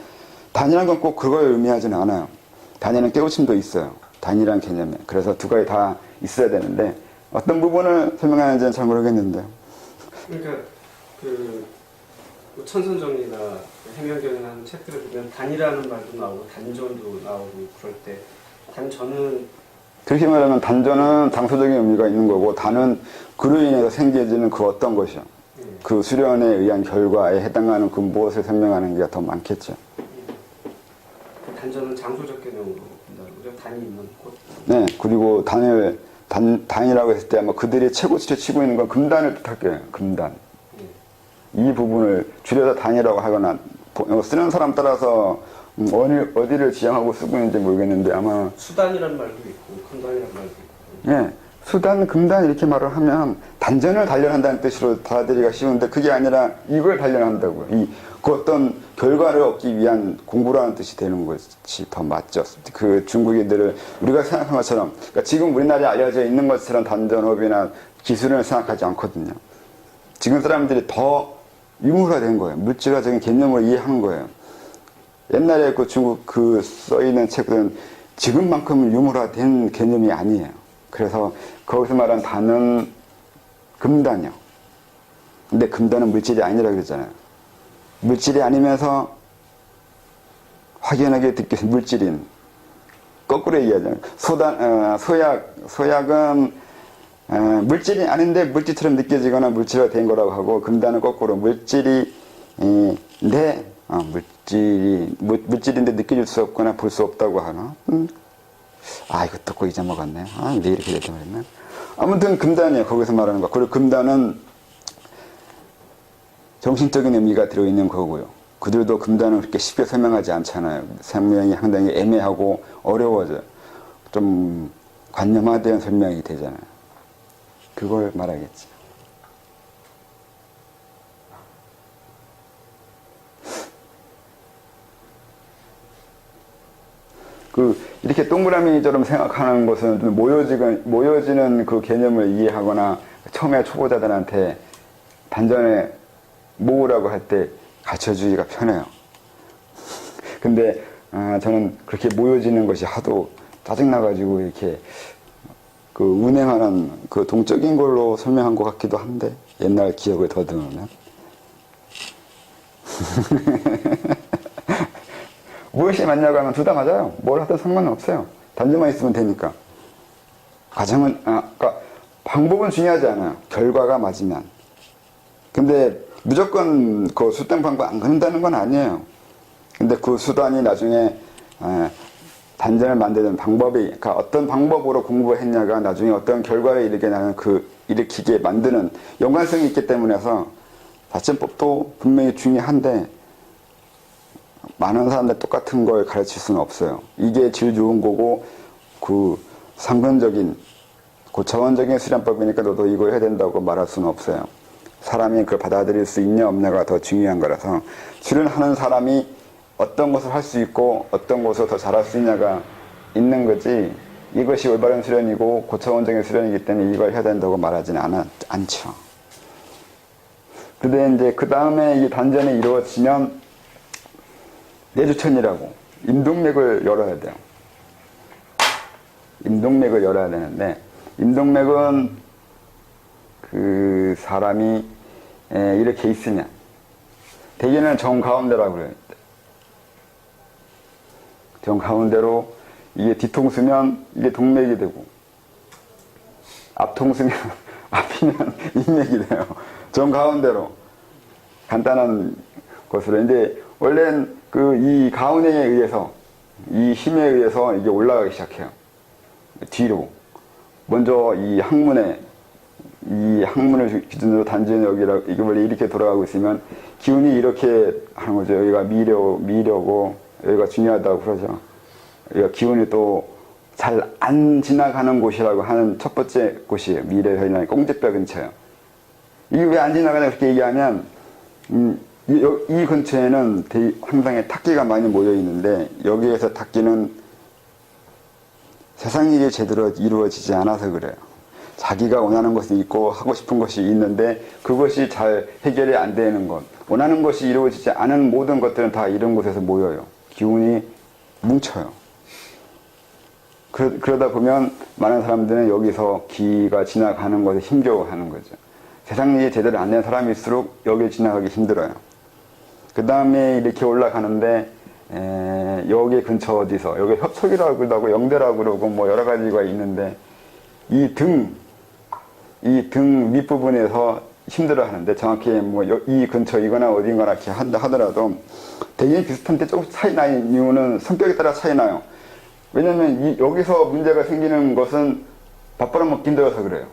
S1: 단이라는 건 꼭 그걸 의미하지는 않아요. 단위는 깨우침도 있어요. 단이라는 개념에. 그래서 두 가지 다 있어야 되는데, 어떤 부분을 설명하는지는 잘 모르겠는데.
S4: 그러니까 그 천선정리나 해명경이라는 책들을 보면 단이라는 말도 나오고 단전도 나오고 그럴 때 단전은
S1: 그렇게 말하면 단전은 장소적인 의미가 있는 거고, 단은 그로 인해서 생겨지는 그 어떤 것이요. 그 수련에 의한 결과에 해당하는 그 무엇을 설명하는 게 더 많겠죠.
S4: 단전은 장소적 개념으로 본다는 거죠. 단이 있는 곳.
S1: 네, 그리고 단이라고 했을 때 아마 그들이 최고치를 치고 있는 건 금단을 뜻할 거예요. 금단. 이 부분을 줄여서 단이라고 하거나, 쓰는 사람 따라서 어디를 지향하고 쓰고 있는지 모르겠는데, 아마
S4: 수단이라는 말도 있고 금단이라는 말도 있고.
S1: 예, 수단, 금단 이렇게 말을 하면 단전을 단련한다는 뜻으로 받아들이기가 쉬운데, 그게 아니라 이걸 단련한다고요. 그 어떤 결과를 얻기 위한 공부라는 뜻이 되는 것이 더 맞죠. 그 중국인들을 우리가 생각한 것처럼, 그러니까 지금 우리나라에 알려져 있는 것처럼 단전업이나 기술을 생각하지 않거든요. 지금 사람들이 더 유물화된 거예요. 물질화적인 개념을 이해하는 거예요. 옛날에 그 중국 써있는 책들은 지금만큼은 유물화된 개념이 아니에요. 그래서 거기서 말한 단은 금단이요. 근데 금단은 물질이 아니라 그랬잖아요. 물질이 아니면서 확연하게 느껴서 물질인, 거꾸로 얘기하잖아요. 소약은 물질이 아닌데 물질처럼 느껴지거나 물질화된 거라고 하고, 금단은 거꾸로 물질인데 느껴질 수 없거나 볼 수 없다고 하나? 이것도 꼭 잊어먹었네. 왜 이렇게 됐다 말했나? 아무튼 금단이에요. 거기서 말하는 거. 그리고 금단은 정신적인 의미가 들어있는 거고요. 그들도 금단은 그렇게 쉽게 설명하지 않잖아요. 설명이 상당히 애매하고 어려워져요. 좀 관념화된 설명이 되잖아요. 그걸 말하겠지. 이렇게 동그라미처럼 생각하는 것은 좀 모여지는 그 개념을 이해하거나, 처음에 초보자들한테 단전에 모으라고 할 때 가르쳐주기가 편해요. 근데 저는 그렇게 모여지는 것이 하도 짜증나가지고 이렇게 운행하는 동적인 걸로 설명한 것 같기도 한데, 옛날 기억을 더듬으면. 무엇이 맞냐고 하면 둘 다 맞아요. 뭘 하든 상관은 없어요. 단전만 있으면 되니까. 과정은, 그러니까 방법은 중요하지 않아요. 결과가 맞으면. 근데 무조건 그 수단 방법 안 그런다는 건 아니에요. 근데 그 수단이 나중에 단전을 만드는 방법이, 그러니까 어떤 방법으로 공부했냐가 나중에 어떤 결과를 일으키게 만드는 연관성이 있기 때문에서 다점법도 분명히 중요한데, 많은 사람들 똑같은 걸 가르칠 수는 없어요. 이게 제일 좋은 거고, 상근적인, 고차원적인 수련법이니까 너도 이거 해야 된다고 말할 수는 없어요. 사람이 그걸 받아들일 수 있냐 없냐가 더 중요한 거라서, 수련하는 사람이 어떤 것을 할 수 있고 어떤 것을 더 잘할 수 있냐가 있는 거지, 이것이 올바른 수련이고 고차원적인 수련이기 때문에 이걸 해야 된다고 말하지는 않죠. 근데 이제 그 다음에 이 단전이 이루어지면 내주천이라고 임동맥을 열어야 돼요. 임동맥을 열어야 되는데, 임동맥은 그 사람이 이렇게 있으면, 대개는 정가운데라고 그래요. 정가운데로 이게 뒤통수면 이게 동맥이 되고 앞통수면 앞이면 인맥이 돼요. 정가운데로 간단한 것으로. 근데 원래는 이 가운행에 의해서 이 힘에 의해서 이게 올라가기 시작해요. 뒤로 먼저 이 항문을 기준으로 단전 여기라 이게 원래 이렇게 돌아가고 있으면 기운이 이렇게 하는 거죠. 여기가 미려고 여기가 중요하다고 그러죠. 여기가 기운이 또 잘 안 지나가는 곳이라고 하는 첫 번째 곳이에요. 미래혈이나 꽁지뼈 근처요. 이게 왜 안 지나가냐 그렇게 얘기하면 이 근처에는 항상에 탁기가 많이 모여 있는데 여기에서 탁기는 세상 일이 제대로 이루어지지 않아서 그래요. 자기가 원하는 것이 있고 하고 싶은 것이 있는데 그것이 잘 해결이 안 되는 것, 원하는 것이 이루어지지 않은 모든 것들은 다 이런 곳에서 모여요. 기운이 뭉쳐요. 그러다 보면 많은 사람들은 여기서 기가 지나가는 것에 힘겨워하는 거죠. 세상 일이 제대로 안 된 사람일수록 여기 지나가기 힘들어요. 그 다음에 이렇게 올라가는데 여기 근처 어디서 여기 협석이라고 그러고 영대라고 그러고 뭐 여러 가지가 있는데 이 등 윗부분에서 힘들어 하는데 정확히 뭐 이 근처이거나 어딘가나 이렇게 하더라도 대개 비슷한데 조금 차이 나는 이유는 성격에 따라 차이 나요. 왜냐면 여기서 문제가 생기는 것은 밥 벌어먹기 힘들어서 그래요.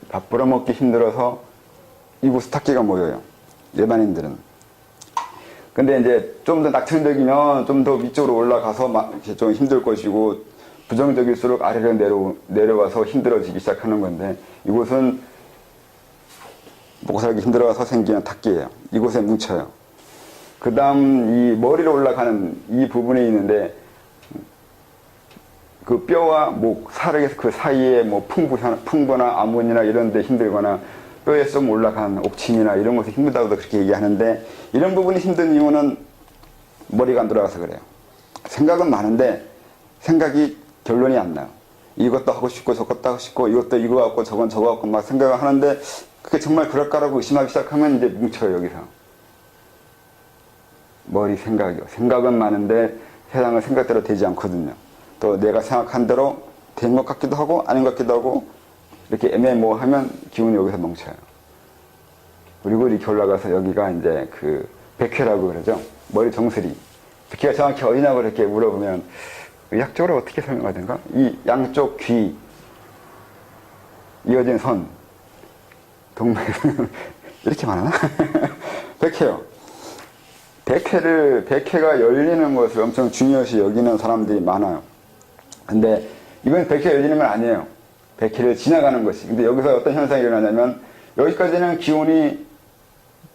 S1: 밥 벌어먹기 힘들어서 이곳에 탁기가 모여요. 일반인들은. 근데 이제 좀 더 낙천적이면 좀 더 위쪽으로 올라가서 막 좀 힘들 것이고 부정적일수록 아래로 내려와서 힘들어지기 시작하는 건데 이곳은 먹고 살기 힘들어서 생기는 탁기예요. 이곳에 뭉쳐요. 그 다음 이 머리로 올라가는 이 부분이 있는데 그 뼈와 목, 살의 그 사이에 뭐 풍부나 암문이나 이런 데 힘들거나 뼈에 좀 올라간 옥침이나 이런 것이 힘들다고도 그렇게 얘기하는데 이런 부분이 힘든 이유는 머리가 안 돌아가서 그래요. 생각은 많은데 생각이 결론이 안 나요. 이것도 하고 싶고 저것도 하고 싶고 이것도 이거 갖고 저건 저거 갖고 막 생각을 하는데 그게 정말 그럴까라고 의심하기 시작하면 이제 뭉쳐요. 여기서. 머리 생각이요. 생각은 많은데 세상은 생각대로 되지 않거든요. 또 내가 생각한 대로 된 것 같기도 하고 아닌 것 같기도 하고 이렇게 애매모호하면 기운이 여기서 멈춰요. 그리고 이렇게 올라가서 여기가 이제 그 백회라고 그러죠. 머리 정수리. 백회가 정확히 어디냐고 이렇게 물어보면 의학적으로 어떻게 설명하든가 이 양쪽 귀 이어진 선 동맥 이렇게 말하나? 백회요. 백회가 열리는 것을 엄청 중요시 여기는 사람들이 많아요. 근데 이건 백회가 열리는 건 아니에요. 백회를 지나가는 것이. 근데 여기서 어떤 현상이 일어나냐면 여기까지는 기운이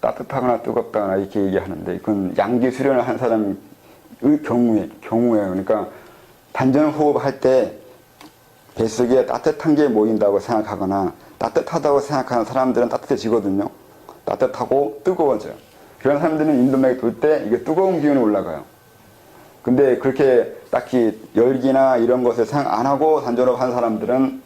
S1: 따뜻하거나 뜨겁다거나 이렇게 얘기하는데 그건 양기 수련을 한 사람의 경우예요. 그러니까 단전 호흡할 때 뱃속에 따뜻한 게 모인다고 생각하거나 따뜻하다고 생각하는 사람들은 따뜻해지거든요. 따뜻하고 뜨거워져요. 그런 사람들은 인도맥이 돌 때 이게 뜨거운 기운이 올라가요. 근데 그렇게 딱히 열기나 이런 것을 생각 안 하고 단전호흡 한 사람들은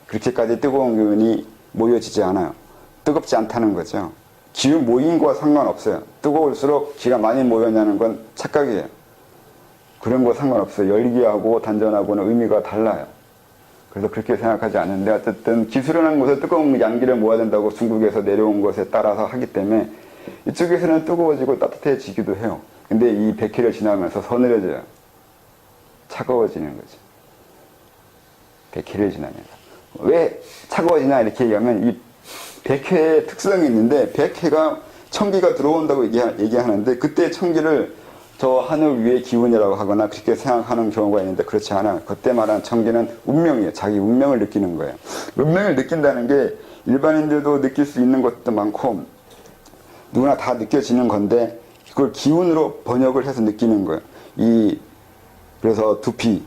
S1: 그렇게까지 뜨거운 기운이 모여지지 않아요. 뜨겁지 않다는 거죠. 기운 모인 거와 상관없어요. 뜨거울수록 기가 많이 모였냐는 건 착각이에요. 그런 거 상관없어요. 열기하고 단전하고는 의미가 달라요. 그래서 그렇게 생각하지 않는데 어쨌든 기술하는 곳에 뜨거운 양기를 모아야 된다고 중국에서 내려온 것에 따라서 하기 때문에 이쪽에서는 뜨거워지고 따뜻해지기도 해요. 근데 이 백회를 지나면서 서늘해져요. 차가워지는 거죠. 백회를 지나면서. 왜 차가워지냐 이렇게 얘기하면 이 백회의 특성이 있는데 백회가 청기가 들어온다고 얘기하는데 그때 청기를 저 하늘 위의 기운이라고 하거나 그렇게 생각하는 경우가 있는데 그렇지 않아요. 그때 말하는 청기는 운명이에요. 자기 운명을 느끼는 거예요. 운명을 느낀다는 게 일반인들도 느낄 수 있는 것도 많고 누구나 다 느껴지는 건데 그걸 기운으로 번역을 해서 느끼는 거예요. 그래서 두피,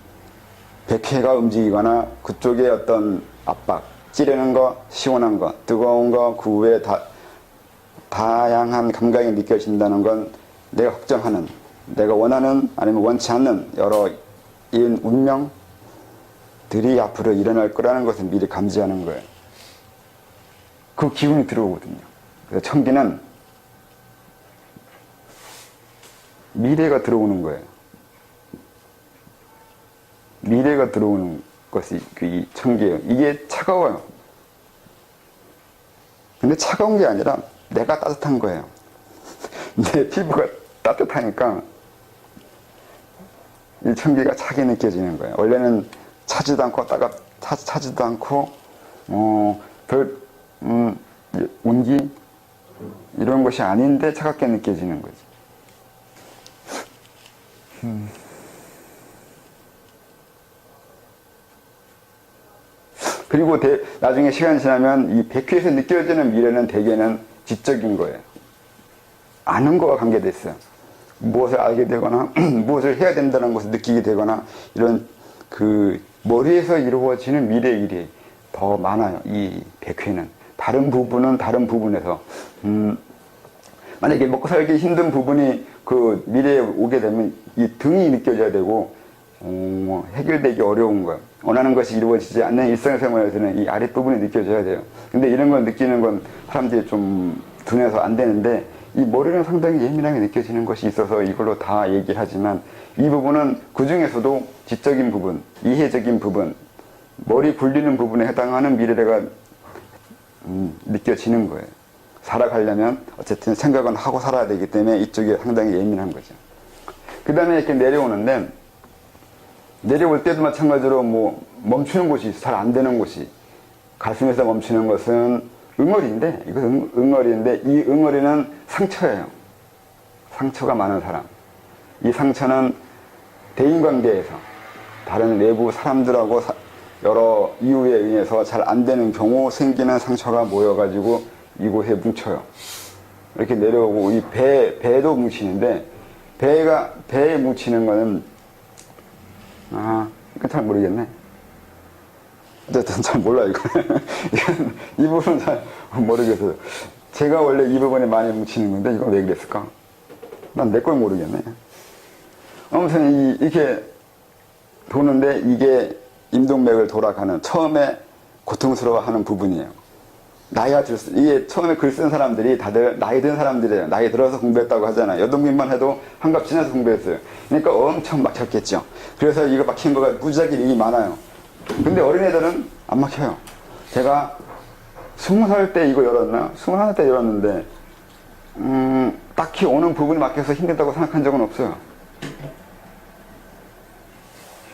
S1: 백회가 움직이거나 그쪽에 어떤 압박, 찌르는 거, 시원한 거, 뜨거운 거, 그 외에 다양한 감각이 느껴진다는 건 내가 걱정하는, 내가 원하는 아니면 원치 않는 여러 운명들이 앞으로 일어날 거라는 것을 미리 감지하는 거예요. 그 기운이 들어오거든요. 그래서 청기는 미래가 들어오는 거예요. 미래가 들어오는 것이 이 청기예요. 이게 차가워요. 근데 차가운 게 아니라 내가 따뜻한 거예요. 내 피부가 따뜻하니까 이 청기가 차게 느껴지는 거예요. 원래는 차지도 않고 차지도 않고 별 온기 이런 것이 아닌데 차갑게 느껴지는 거지. 그리고 나중에 시간이 지나면 이 백회에서 느껴지는 미래는 대개는 지적인 거예요. 아는 거와 관계됐어요. 무엇을 알게 되거나 무엇을 해야 된다는 것을 느끼게 되거나 이런 그 머리에서 이루어지는 미래 일이 더 많아요. 이 백회는 다른 부분은 다른 부분에서 만약에 먹고 살기 힘든 부분이 그 미래에 오게 되면 이 등이 느껴져야 되고 해결되기 어려운 거, 원하는 것이 이루어지지 않는 일상생활에서는 이 아랫부분이 느껴져야 돼요. 근데 이런 걸 느끼는 건 사람들이 좀 둔해서 안 되는데 이 머리는 상당히 예민하게 느껴지는 것이 있어서 이걸로 다 얘기를 하지만 이 부분은 그 중에서도 지적인 부분, 이해적인 부분, 머리 굴리는 부분에 해당하는 미래가 느껴지는 거예요. 살아가려면 어쨌든 생각은 하고 살아야 되기 때문에 이쪽이 상당히 예민한 거죠. 그 다음에 이렇게 내려오는데 내려올 때도 마찬가지로 뭐 멈추는 곳이 잘 안 되는 곳이 가슴에서 멈추는 것은 응어리인데 이것은 응어리인데 이 응어리는 상처예요. 상처가 많은 사람. 이 상처는 대인관계에서 다른 외부 사람들하고 여러 이유에 의해서 잘 안 되는 경우 생기는 상처가 모여가지고 이곳에 뭉쳐요. 이렇게 내려오고 이 배도 뭉치는데 배에 뭉치는 거는 이건 잘 모르겠네. 어쨌든 잘 몰라, 이거. 이 부분은 잘 모르겠어요. 제가 원래 이 부분에 많이 뭉치는 건데, 이거 왜 그랬을까? 난 내 걸 모르겠네. 아무튼, 이렇게 도는데, 이게 임동맥을 돌아가는, 처음에 고통스러워하는 부분이에요. 이게 처음에 글 쓴 사람들이 다들 나이 든 사람들이에요. 나이 들어서 공부했다고 하잖아요. 여동민만 해도 한갑 지나서 공부했어요. 그러니까 엄청 막혔겠죠. 그래서 이거 막힌 거가 무지하게 일이 많아요. 근데 어린애들은 안 막혀요. 제가 20살 때 이거 열었나? 21살 때 열었는데 딱히 오는 부분이 막혀서 힘들다고 생각한 적은 없어요.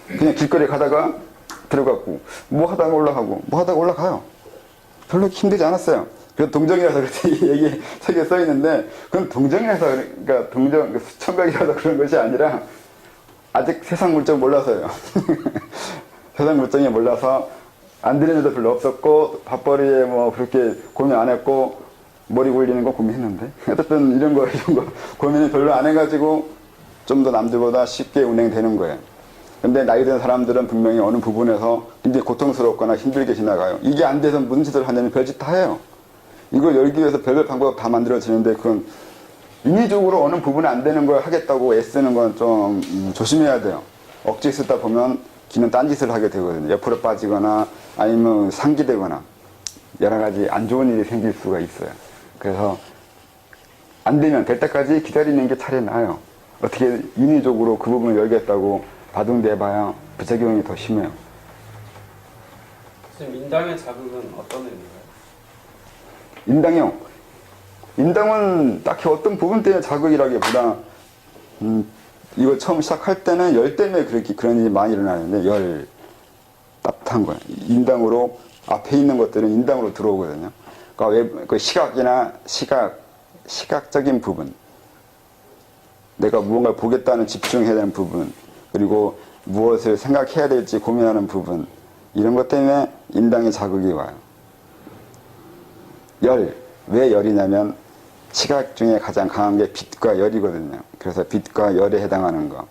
S1: 그냥 길거리 가다가 들어갔고 뭐 하다가 올라가고 뭐 하다가 올라가요. 별로 힘들지 않았어요. 그래서 동정이라서 그렇게 얘기 책에 써 있는데 그건 동정이라서 그러니까 수천각이라서 그런 것이 아니라 아직 세상 물정 몰라서요. 세상 물정이 몰라서 안 되는 일도 별로 없었고 밥벌이에 뭐 그렇게 고민 안 했고 머리 굴리는 거 고민했는데 어쨌든 이런 거 고민을 별로 안 해가지고 좀 더 남들보다 쉽게 운행되는 거예요. 근데 나이 든 사람들은 분명히 어느 부분에서 굉장히 고통스럽거나 힘들게 지나가요. 이게 안 돼서 무슨 짓을 하냐면 별짓 다 해요. 이걸 열기 위해서 별별 방법 다 만들어지는데 그건 인위적으로 어느 부분에 안 되는 걸 하겠다고 애쓰는 건 좀 조심해야 돼요. 억지 쓰다 보면 기는 딴짓을 하게 되거든요. 옆으로 빠지거나 아니면 상기되거나 여러 가지 안 좋은 일이 생길 수가 있어요. 그래서 안 되면 될 때까지 기다리는 게 차라리 나아요. 어떻게 인위적으로 그 부분을 열겠다고 바둥대봐야 부작용이 더 심해요.
S4: 지금 인당의 자극은 어떤 의미인가요?
S1: 인당이요. 인당은 딱히 어떤 부분 때문에 자극이라기보다 이거 처음 시작할 때는 열 때문에 그런 일이 많이 일어나는데 따뜻한 거예요. 인당으로 앞에 있는 것들은 인당으로 들어오거든요. 그러니까 그 시각이나 시각적인 부분, 내가 무언가를 보겠다는 집중해야 되는 부분, 그리고 무엇을 생각해야 될지 고민하는 부분, 이런 것 때문에 인당의 자극이 와요. 왜 열이냐면 시각 중에 가장 강한 게 빛과 열이거든요. 그래서 빛과 열에 해당하는 거.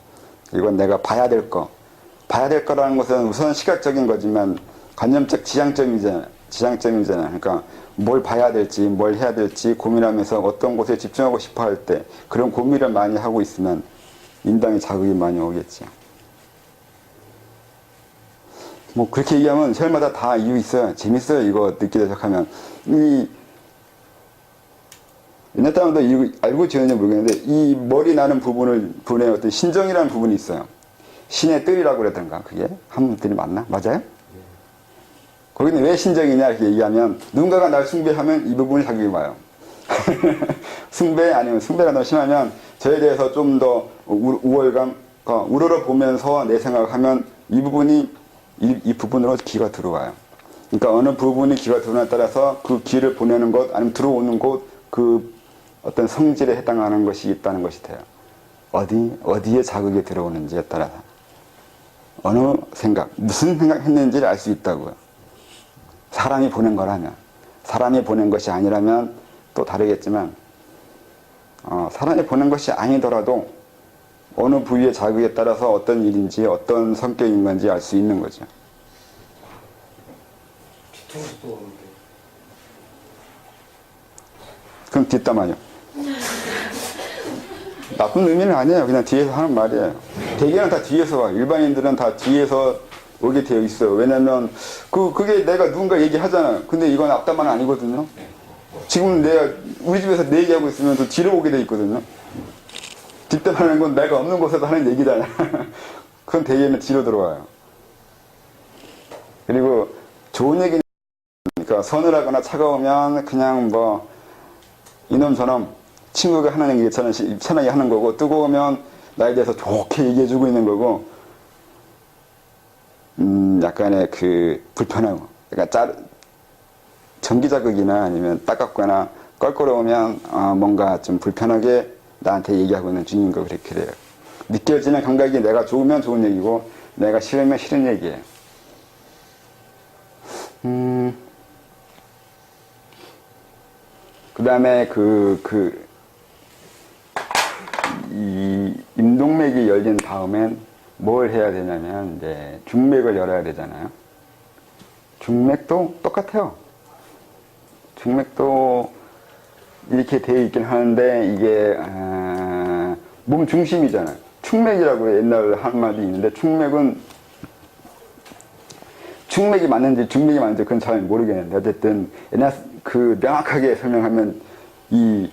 S1: 이건 내가 봐야 될 거. 봐야 될 거라는 것은 우선 시각적인 거지만 관념적 지향점이잖아요. 그러니까 뭘 봐야 될지, 뭘 해야 될지 고민하면서 어떤 곳에 집중하고 싶어 할 때 그런 고민을 많이 하고 있으면 인당의 자극이 많이 오겠죠. 뭐 그렇게 얘기하면 설마다 다 이유 있어요. 재밌어요. 이거 듣기 시작하면 옛날 사람도 이거 알고 지었는지 모르겠는데 이 머리 나는 부분에 어떤 신정이라는 부분이 있어요. 신의 뜰이라고 그랬던가 그게 한문들이 맞나? 맞아요? 거기는 왜 신정이냐 이렇게 얘기하면 누군가가 날 숭배하면 이 부분이 자극이 와요. 숭배 아니면 숭배가 너무 심하면 저에 대해서 좀 더 우월감, 우러러 보면서 내 생각을 하면 이 부분이 이 부분으로 기가 들어와요. 그러니까 어느 부분이 기가 들어오냐에 따라서 그 기를 보내는 것 아니면 들어오는 곳 그 어떤 성질에 해당하는 것이 있다는 것이 돼요. 어디에 자극이 들어오는지에 따라서 어느 생각, 무슨 생각했는지를 알 수 있다고요. 사람이 보낸 거라면, 사람이 보낸 것이 아니라면 또 다르겠지만 사람이 보낸 것이 아니더라도 어느 부위의 자극에 따라서 어떤 일인지 어떤 성격인 건지 알 수 있는 거죠.
S2: 뒤통수도 오는데.
S1: 그럼 뒷담화요. 나쁜 의미는 아니에요. 그냥 뒤에서 하는 말이에요. 대개는 다 뒤에서 와. 일반인들은 다 뒤에서 오게 되어 있어요. 왜냐면 그게 내가 누군가 얘기하잖아요. 근데 이건 앞담화는 아니거든요. 지금 내가 우리 집에서 내 얘기하고 있으면 또 뒤로 오게 돼 있거든요. 뒷담화는 건 내가 없는 곳에서 하는 얘기잖아. 그건 대개는 뒤로 들어와요. 그리고 좋은 얘기는 그러니까 서늘하거나 차가우면 그냥 뭐 이놈 저놈 친구가 하는 얘기처럼 편하게 하는 거고, 뜨거우면 나에 대해서 좋게 얘기해주고 있는 거고, 약간의 그 불편하고, 그러니까 전기자극이나 아니면 따갑거나 껄끄러우면 뭔가 좀 불편하게 나한테 얘기하고 있는 중인 거 그렇게 돼요. 느껴지는 감각이 내가 좋으면 좋은 얘기고 내가 싫으면 싫은 얘기예요. 그 다음에 이 임동맥이 열린 다음엔 뭘 해야 되냐면 이제 중맥을 열어야 되잖아요. 중맥도 똑같아요. 중맥도 이렇게 되어 있긴 하는데 이게 몸 중심이잖아요. 충맥이라고 옛날 한 말이 있는데 충맥이 맞는지 중맥이 맞는지 그건 잘 모르겠는데 어쨌든 옛날 명확하게 설명하면 이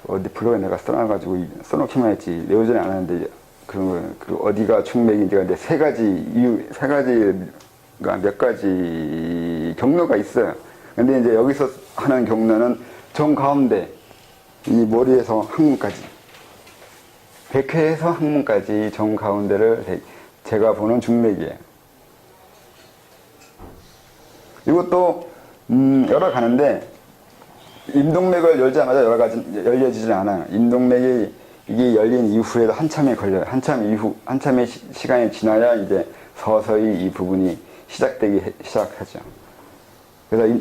S1: 어디 블로그에 내가 써놔가지고 써놓기만 했지 외우지는 않았는데 그 어디가 충맥인지가 이제 세 가지가 몇 가지 경로가 있어요. 근데 이제 여기서 하는 경로는 정 가운데 이 머리에서 항문까지 백회에서 항문까지 정 가운데를 제가 보는 중맥이에요. 이것도 열어가는데 임동맥을 열자마자 열려지질 않아요. 임동맥이 이게 열린 이후에도 한참이 걸려요. 한참의 시간이 지나야 이제 서서히 이 부분이 시작하죠. 그래서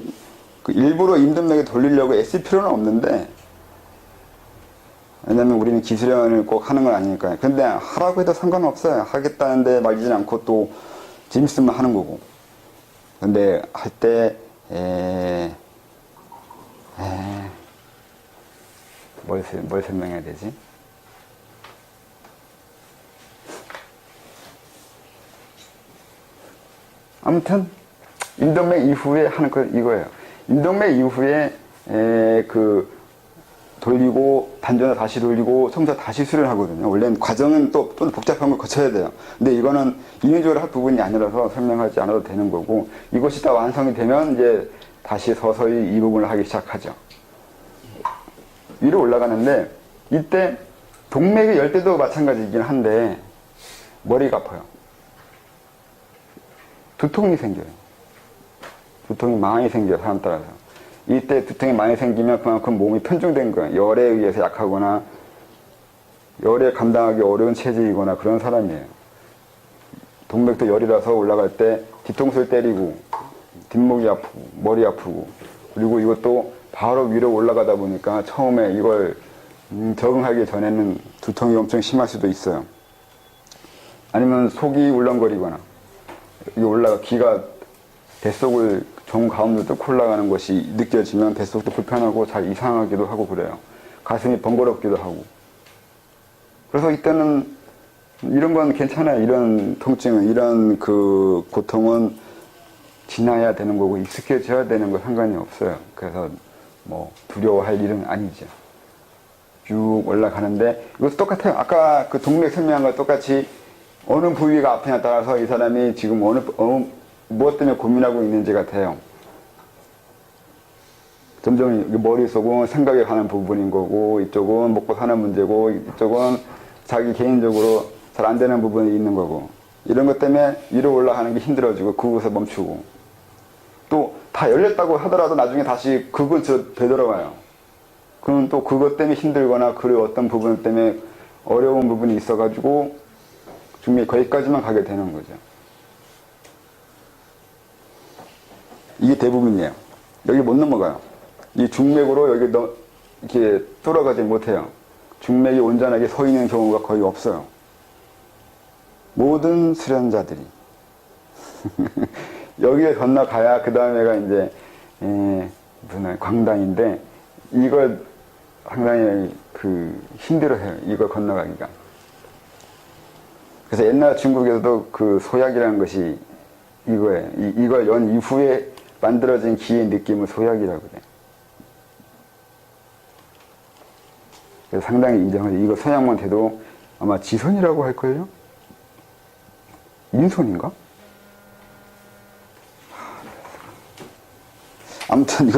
S1: 일부러 임동맥을 돌리려고 애쓸 필요는 없는데, 왜냐면 우리는 기술연을 꼭 하는 건 아니니까요. 근데 하라고 해도 상관없어요. 하겠다는데 말리진 않고 또 재밌으면 하는 거고. 근데 할 때 뭘 설명해야 되지? 아무튼 임동맥 이후에 하는 거 이거예요. 임동맥 이후에 돌리고 단전을 다시 돌리고 청소 다시 수련하거든요. 원래는 과정은 또 복잡한 걸 거쳐야 돼요. 근데 이거는 인위적으로 할 부분이 아니라서 설명하지 않아도 되는 거고, 이것이 다 완성이 되면 이제 다시 서서히 이 부분을 하기 시작하죠. 위로 올라가는데 이때 동맥이 열 때도 마찬가지이긴 한데 머리가 아파요. 두통이 생겨요. 두통이 많이 생겨요, 사람 따라서. 이때 두통이 많이 생기면 그만큼 몸이 편중된 거예요. 열에 의해서 약하거나 열에 감당하기 어려운 체질이거나 그런 사람이에요. 동맥도 열이라서 올라갈 때 뒤통수를 때리고 뒷목이 아프고 머리 아프고, 그리고 이것도 바로 위로 올라가다 보니까 처음에 이걸 적응하기 전에는 두통이 엄청 심할 수도 있어요. 아니면 속이 울렁거리거나 기가 뱃속을 정 가운데 뚫고 올라가는 것이 느껴지면 뱃속도 불편하고 잘 이상하기도 하고 그래요. 가슴이 번거롭기도 하고. 그래서 이때는 이런 건 괜찮아요. 이런 통증은, 이런 고통은 지나야 되는 거고 익숙해져야 되는 거 상관이 없어요. 그래서 뭐 두려워할 일은 아니죠. 쭉 올라가는데 이것도 똑같아요. 아까 그 동맥 설명한 거 똑같이 어느 부위가 아프냐에 따라서 이 사람이 지금 무엇 때문에 고민하고 있는지 같아요. 점점 머릿속은 생각에 관한 부분인 거고, 이쪽은 먹고 사는 문제고, 이쪽은 자기 개인적으로 잘 안 되는 부분이 있는 거고, 이런 것 때문에 위로 올라가는 게 힘들어지고 그곳에 멈추고, 또 다 열렸다고 하더라도 나중에 다시 그 근처 되돌아와요. 그럼 또 그것 때문에 힘들거나 그 어떤 부분 때문에 어려운 부분이 있어가지고 중매 거기까지만 가게 되는 거죠. 이게 대부분이에요. 여기 못 넘어가요. 이 중맥으로 여기 이렇게 돌아가지 못해요. 중맥이 온전하게 서 있는 경우가 거의 없어요. 모든 수련자들이 여기에 건너가야 그 다음에가 이제 무슨 광당인데, 이걸 상당히 힘들어해요. 이걸 건너가기가. 그래서 옛날 중국에서도 그 소약이라는 것이 이거예요. 이걸 연 이후에 만들어진 기의 느낌을 소약이라고 그래요. 그래서 상당히 인정하죠. 이거 서양만 돼도 아마 지선이라고 할걸요? 인손인가? 아무튼 이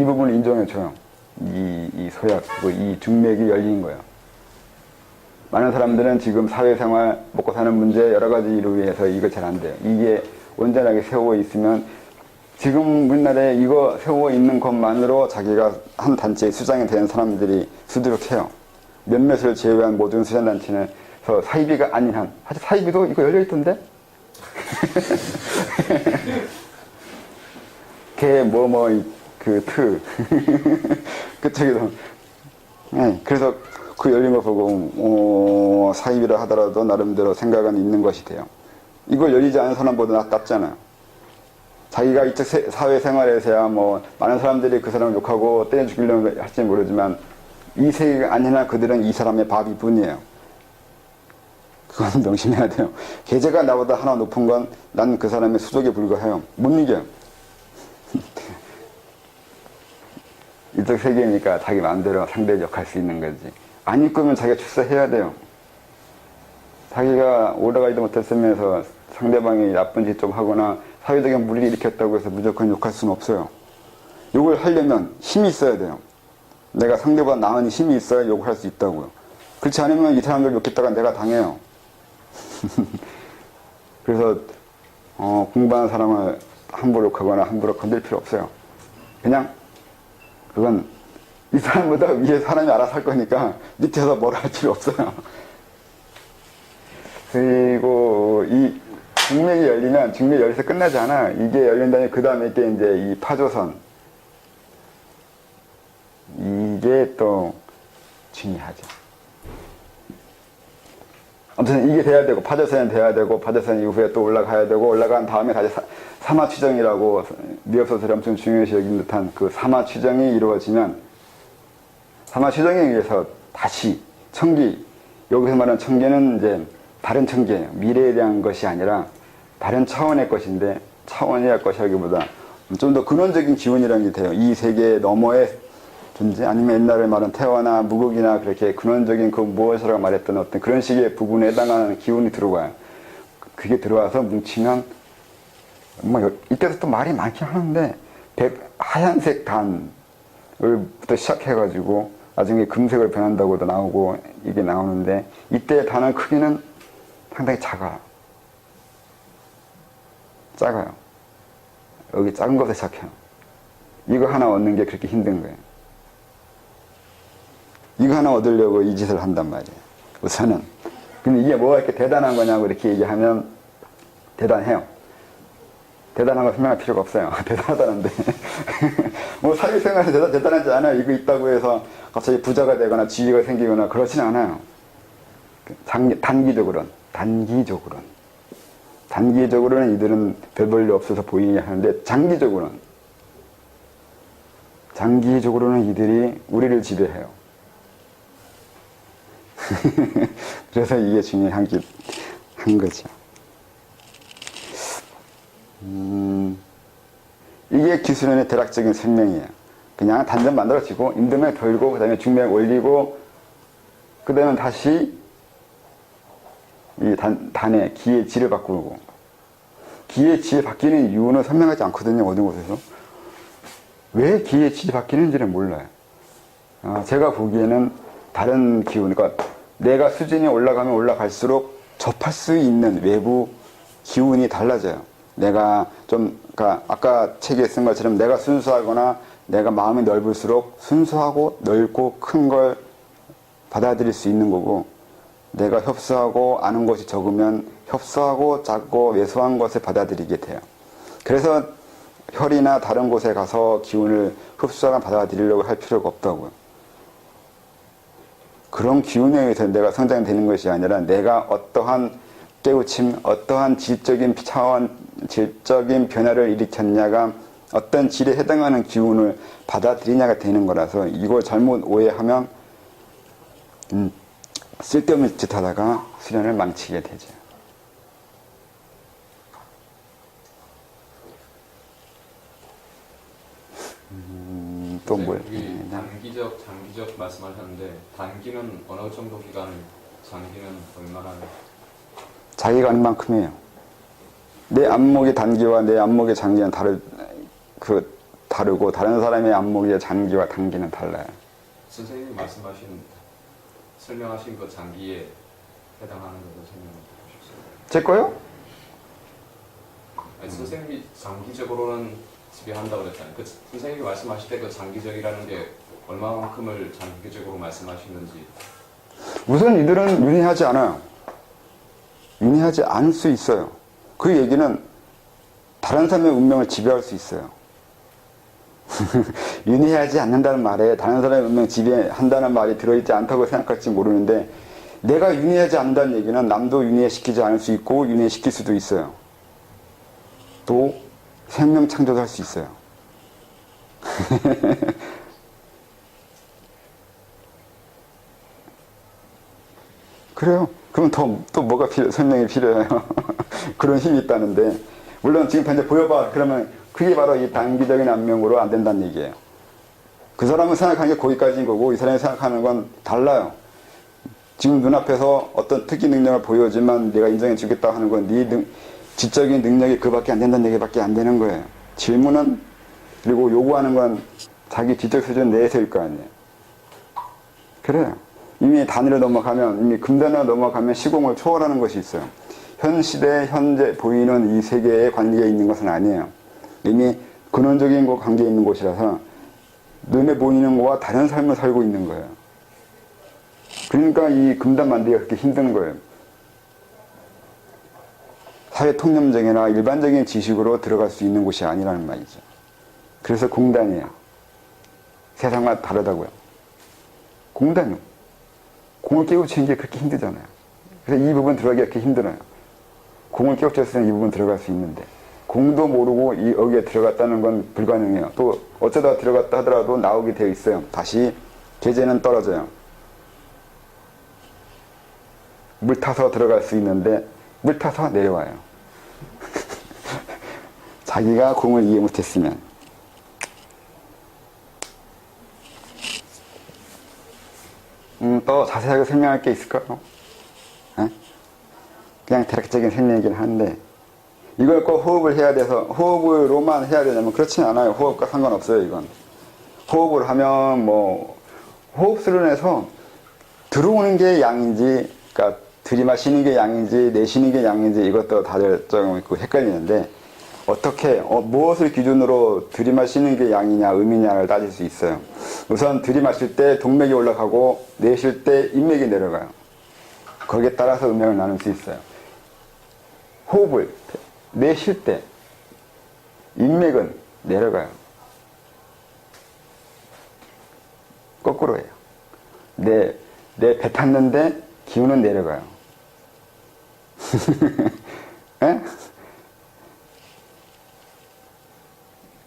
S1: 부분을 인정해줘요. 이 소약, 이 중맥이 열린 거예요. 많은 사람들은 지금 사회생활, 먹고 사는 문제, 여러 가지 일을 위해서 이거 잘 안 돼요. 이게 온전하게 세워 있으면, 지금 우리나라에 이거 세워 있는 것만으로 자기가 한 단체의 수장이 되는 사람들이 수두룩해요. 몇몇을 제외한 모든 수련단체는 사이비가 아닌 한, 사실 사이비도 이거 열려있던데? 그쪽에서. 네, 그래서 그 열린 거 보고, 사입이라 하더라도 나름대로 생각은 있는 것이 돼요. 이걸 열리지 않은 사람보다 낫잖아요. 자기가 이쪽 사회생활에서야 많은 사람들이 그 사람을 욕하고 때려 죽이려고 할지 모르지만, 이 세계가 아니나 그들은 이 사람의 밥이 뿐이에요. 그건 명심해야 돼요. 계제가 나보다 하나 높은 건 난 그 사람의 수족에 불과해요. 못 이겨요. 이쪽 세계니까 자기 마음대로 상대를 욕할 수 있는 거지. 안 이끌면 자기가 출세해야 돼요. 자기가 올라가지도 못했으면서 상대방이 나쁜 짓 좀 하거나 사회적인 물리를 일으켰다고 해서 무조건 욕할 수는 없어요. 욕을 하려면 힘이 있어야 돼요. 내가 상대보다 나은 힘이 있어야 욕을 할 수 있다고요. 그렇지 않으면 이 사람들 욕했다가 내가 당해요. 그래서 공부하는 사람을 함부로 욕하거나 함부로 건들 필요 없어요. 그냥 그건 이 사람보다 위에 사람이 알아서 할 거니까 밑에서 뭐라 할 필요 없어요. 그리고 이 중맥이 열리면 중맥이 열려서 끝나지 않아. 이게 열린다면 그 다음에 이게 이제 이 파조선, 이게 또 중요하죠. 아무튼 이게 돼야 되고, 파조선이 돼야 되고, 파조선 이후에 또 올라가야 되고, 올라간 다음에 다시 사마취정이라고 미역소설이 엄청 중요시 여긴 듯한 그 사마취정이 이루어지면, 사마취정에 의해서 다시 청기, 여기서 말하는 청기는 이제 다른 청기예요. 미래에 대한 것이 아니라 다른 차원의 것인데, 차원의 것이라기보다 좀 더 근원적인 기운이라는 게 돼요. 이 세계 너머의 존재, 아니면 옛날에 말한 태화나 무극이나 그렇게 근원적인 그 무엇이라고 말했던 어떤 그런 식의 부분에 해당하는 기운이 들어와요. 그게 들어와서 뭉치면, 이때도 또 말이 많긴 하는데, 하얀색 단을부터 시작해가지고, 나중에 금색으로 변한다고도 나오고, 이게 나오는데, 이때 단의 크기는 상당히 작아요. 작아요. 여기 작은 것에 시작해요. 이거 하나 얻는 게 그렇게 힘든 거예요. 이거 하나 얻으려고 이 짓을 한단 말이에요. 우선은. 근데 이게 뭐가 이렇게 대단한 거냐고 이렇게 얘기하면 대단해요. 대단한 거 설명할 필요가 없어요. 대단하다는데. 사회생활에서 대단하지 않아요. 이거 있다고 해서 갑자기 부자가 되거나 지위가 생기거나 그렇진 않아요. 단기적으로는 이들은 별 볼일 없어서 보이게 하는데, 장기적으로는 이들이 우리를 지배해요. 그래서 이게 중요한 거죠. 이게 기술론의 대략적인 설명이에요. 그냥 단전 만들어지고 임동맥 돌고 그 다음에 중맥 올리고 그 다음에 다시 이 단의 기의 질을 바꾸고 기의 질이 바뀌는 이유는 설명하지 않거든요. 어느 곳에서. 왜 기의 질이 바뀌는지는 몰라요. 제가 보기에는 다른 기운, 그러니까 내가 수준이 올라가면 올라갈수록 접할 수 있는 외부 기운이 달라져요. 내가 좀, 그러니까 아까 책에 쓴 것처럼 내가 순수하거나 내가 마음이 넓을수록 순수하고 넓고 큰 걸 받아들일 수 있는 거고, 내가 협소하고 아는 것이 적으면 협소하고 작고 왜소한 것을 받아들이게 돼요. 그래서 혈이나 다른 곳에 가서 기운을 흡수하거나 받아들이려고 할 필요가 없다고요. 그런 기운에 의해서 내가 성장되는 것이 아니라 내가 어떠한 깨우침, 어떠한 질적인 차원, 질적인 변화를 일으켰냐가 어떤 질에 해당하는 기운을 받아들이냐가 되는 거라서 이걸 잘못 오해하면 쓸데없는 짓 하다가 수련을 망치게 되죠. 또
S4: 네,
S1: 뭐예요?
S4: 여기 단기적, 장기적 말씀하셨는데 단기는 어느 정도 기간, 장기는 얼마나?
S1: 자기가 아는 만큼이에요. 내 안목의 단기와 내 안목의 장기는 다르고 다른 사람의 안목의 장기와 단기는 달라요.
S4: 선생님이 설명하신 그 장기에 해당하는 것을 설명해 주십시오.
S1: 제 거요?
S4: 아니, 선생님이 장기적으로는 지배한다고 그랬잖아요. 그 선생님이 말씀하실 때 그 장기적이라는 게 얼마만큼을 장기적으로 말씀하시는지.
S1: 우선 이들은 윤회하지 않아요. 윤회하지 않을 수 있어요. 그 얘기는 다른 사람의 운명을 지배할 수 있어요. 윤회하지 않는다는 말에 다른 사람의 운명 지배한다는 말이 들어있지 않다고 생각할지 모르는데, 내가 윤회하지 않는다는 얘기는 남도 윤회시키지 않을 수 있고 윤회시킬 수도 있어요. 또 생명 창조도 할 수 있어요. 그래요. 그럼 또 뭐가 설명이 필요해요. 그런 힘이 있다는데, 물론 지금 현재 보여봐. 그러면 그게 바로 이 단기적인 안명으로 안 된다는 얘기예요. 그 사람은 생각하는 게 거기까지인 거고 이 사람이 생각하는 건 달라요. 지금 눈앞에서 어떤 특기 능력을 보여주지만 내가 인정해 주겠다 하는 건 네 지적인 능력이 그밖에 안 된다는 얘기밖에 안 되는 거예요. 질문은, 그리고 요구하는 건 자기 지적 수준 내에서일 거 아니에요. 그래요. 이미 단위를 넘어가면, 이미 금단을 넘어가면 시공을 초월하는 것이 있어요. 현 시대, 현재 보이는 이 세계에 관계가 있는 것은 아니에요. 이미 근원적인 것 관계에 있는 곳이라서 눈에 보이는 것과 다른 삶을 살고 있는 거예요. 그러니까 이 금단 만들기가 그렇게 힘든 거예요. 사회 통념적이나 일반적인 지식으로 들어갈 수 있는 곳이 아니라는 말이죠. 그래서 공단이에요. 세상과 다르다고요. 공단이요. 공을 깨우치는 게 그렇게 힘들잖아요. 그래서 이 부분 들어가기가 그렇게 힘들어요. 공을 깨우쳤을 때는 이 부분 들어갈 수 있는데, 공도 모르고 여기에 들어갔다는 건 불가능해요. 또 어쩌다 들어갔다 하더라도 나오게 되어 있어요. 다시 계제는 떨어져요. 물 타서 들어갈 수 있는데 물 타서 내려와요. 자기가 공을 이해 못했으면. 또 자세하게 설명할 게 있을까요? 그냥 대략적인 설명이긴 한데, 이걸 꼭 호흡을 해야 돼서 호흡으로만 해야 되냐면 그렇진 않아요. 호흡과 상관없어요. 이건 호흡을 하면 호흡 수련에서 들어오는 게 양인지, 그러니까 들이마시는 게 양인지 내쉬는 게 양인지 이것도 다들 좀 헷갈리는데, 어떻게 무엇을 기준으로 들이마시는 게 양이냐 음이냐를 따질 수 있어요. 우선 들이마실 때 동맥이 올라가고 내쉴 때 인맥이 내려가요. 거기에 따라서 음양을 나눌 수 있어요. 호흡을 내쉴 때 인맥은 내려가요. 거꾸로 해요. 내 배 탔는데 기운은 내려가요. 에?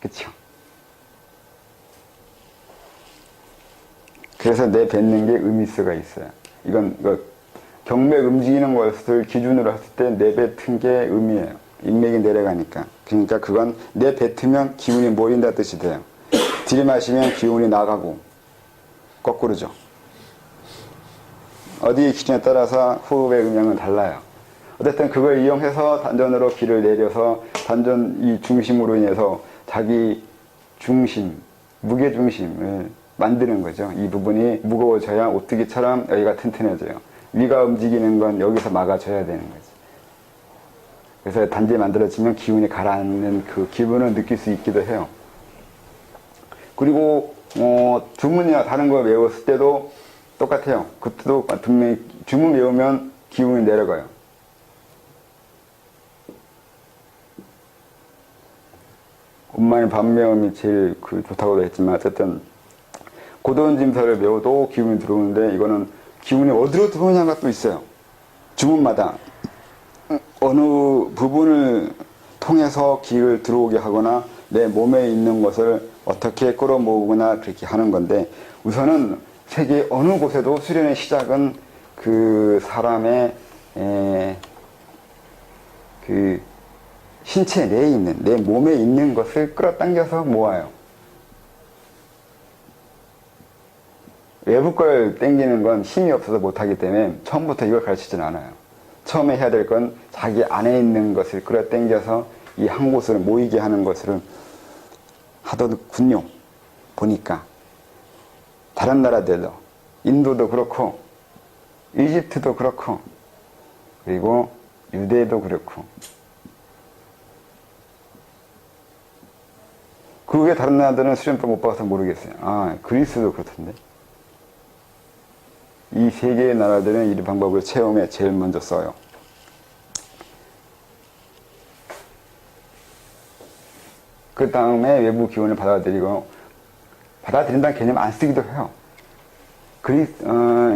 S1: 그쵸? 그래서 내 뱉는 게 음일수가 있어요. 이건 경맥 움직이는 것을 기준으로 했을 때 내뱉은 게 음이에요. 인맥이 내려가니까. 그러니까 그건 내뱉으면 기운이 모인다 뜻이 돼요. 들이마시면 기운이 나가고 거꾸로죠. 어디의 기준에 따라서 호흡의 음량은 달라요. 어쨌든 그걸 이용해서 단전으로 기를 내려서 단전 이 중심으로 인해서 자기 중심, 무게 중심을 만드는 거죠. 이 부분이 무거워져야 오뚜기처럼 여기가 튼튼해져요. 위가 움직이는 건 여기서 막아줘야 되는 거죠. 그래서 단지 만들어지면 기운이 가라앉는 그 기분을 느낄 수 있기도 해요. 그리고 주문이나 다른 거 외웠을 때도 똑같아요. 그때도 분명히 주문 외우면 기운이 내려가요. 엄마의 반매음이 제일 좋다고도 했지만 어쨌든 고도원짐서를 외워도 기운이 들어오는데 이거는 기운이 어디로 들어오냐가 또 있어요. 주문마다 어느 부분을 통해서 기를 들어오게 하거나 내 몸에 있는 것을 어떻게 끌어모으거나 그렇게 하는 건데 우선은 세계 어느 곳에도 수련의 시작은 그 사람의 그 신체 내에 있는 내 몸에 있는 것을 끌어당겨서 모아요. 외부 걸 당기는 건 힘이 없어서 못하기 때문에 처음부터 이걸 가르치진 않아요. 처음에 해야 될 건 자기 안에 있는 것을 끌어당겨서 이 한 곳을 모이게 하는 것을 하더군요. 보니까 다른 나라들도 인도도 그렇고 이집트도 그렇고 그리고 유대도 그렇고 그게 다른 나라들은 수련법 못 봐서 모르겠어요. 아 그리스도 그렇던데. 이 세 개의 나라들은 이 방법을 체험에 제일 먼저 써요. 그 다음에 외부 기운을 받아들인다는 개념 안 쓰기도 해요.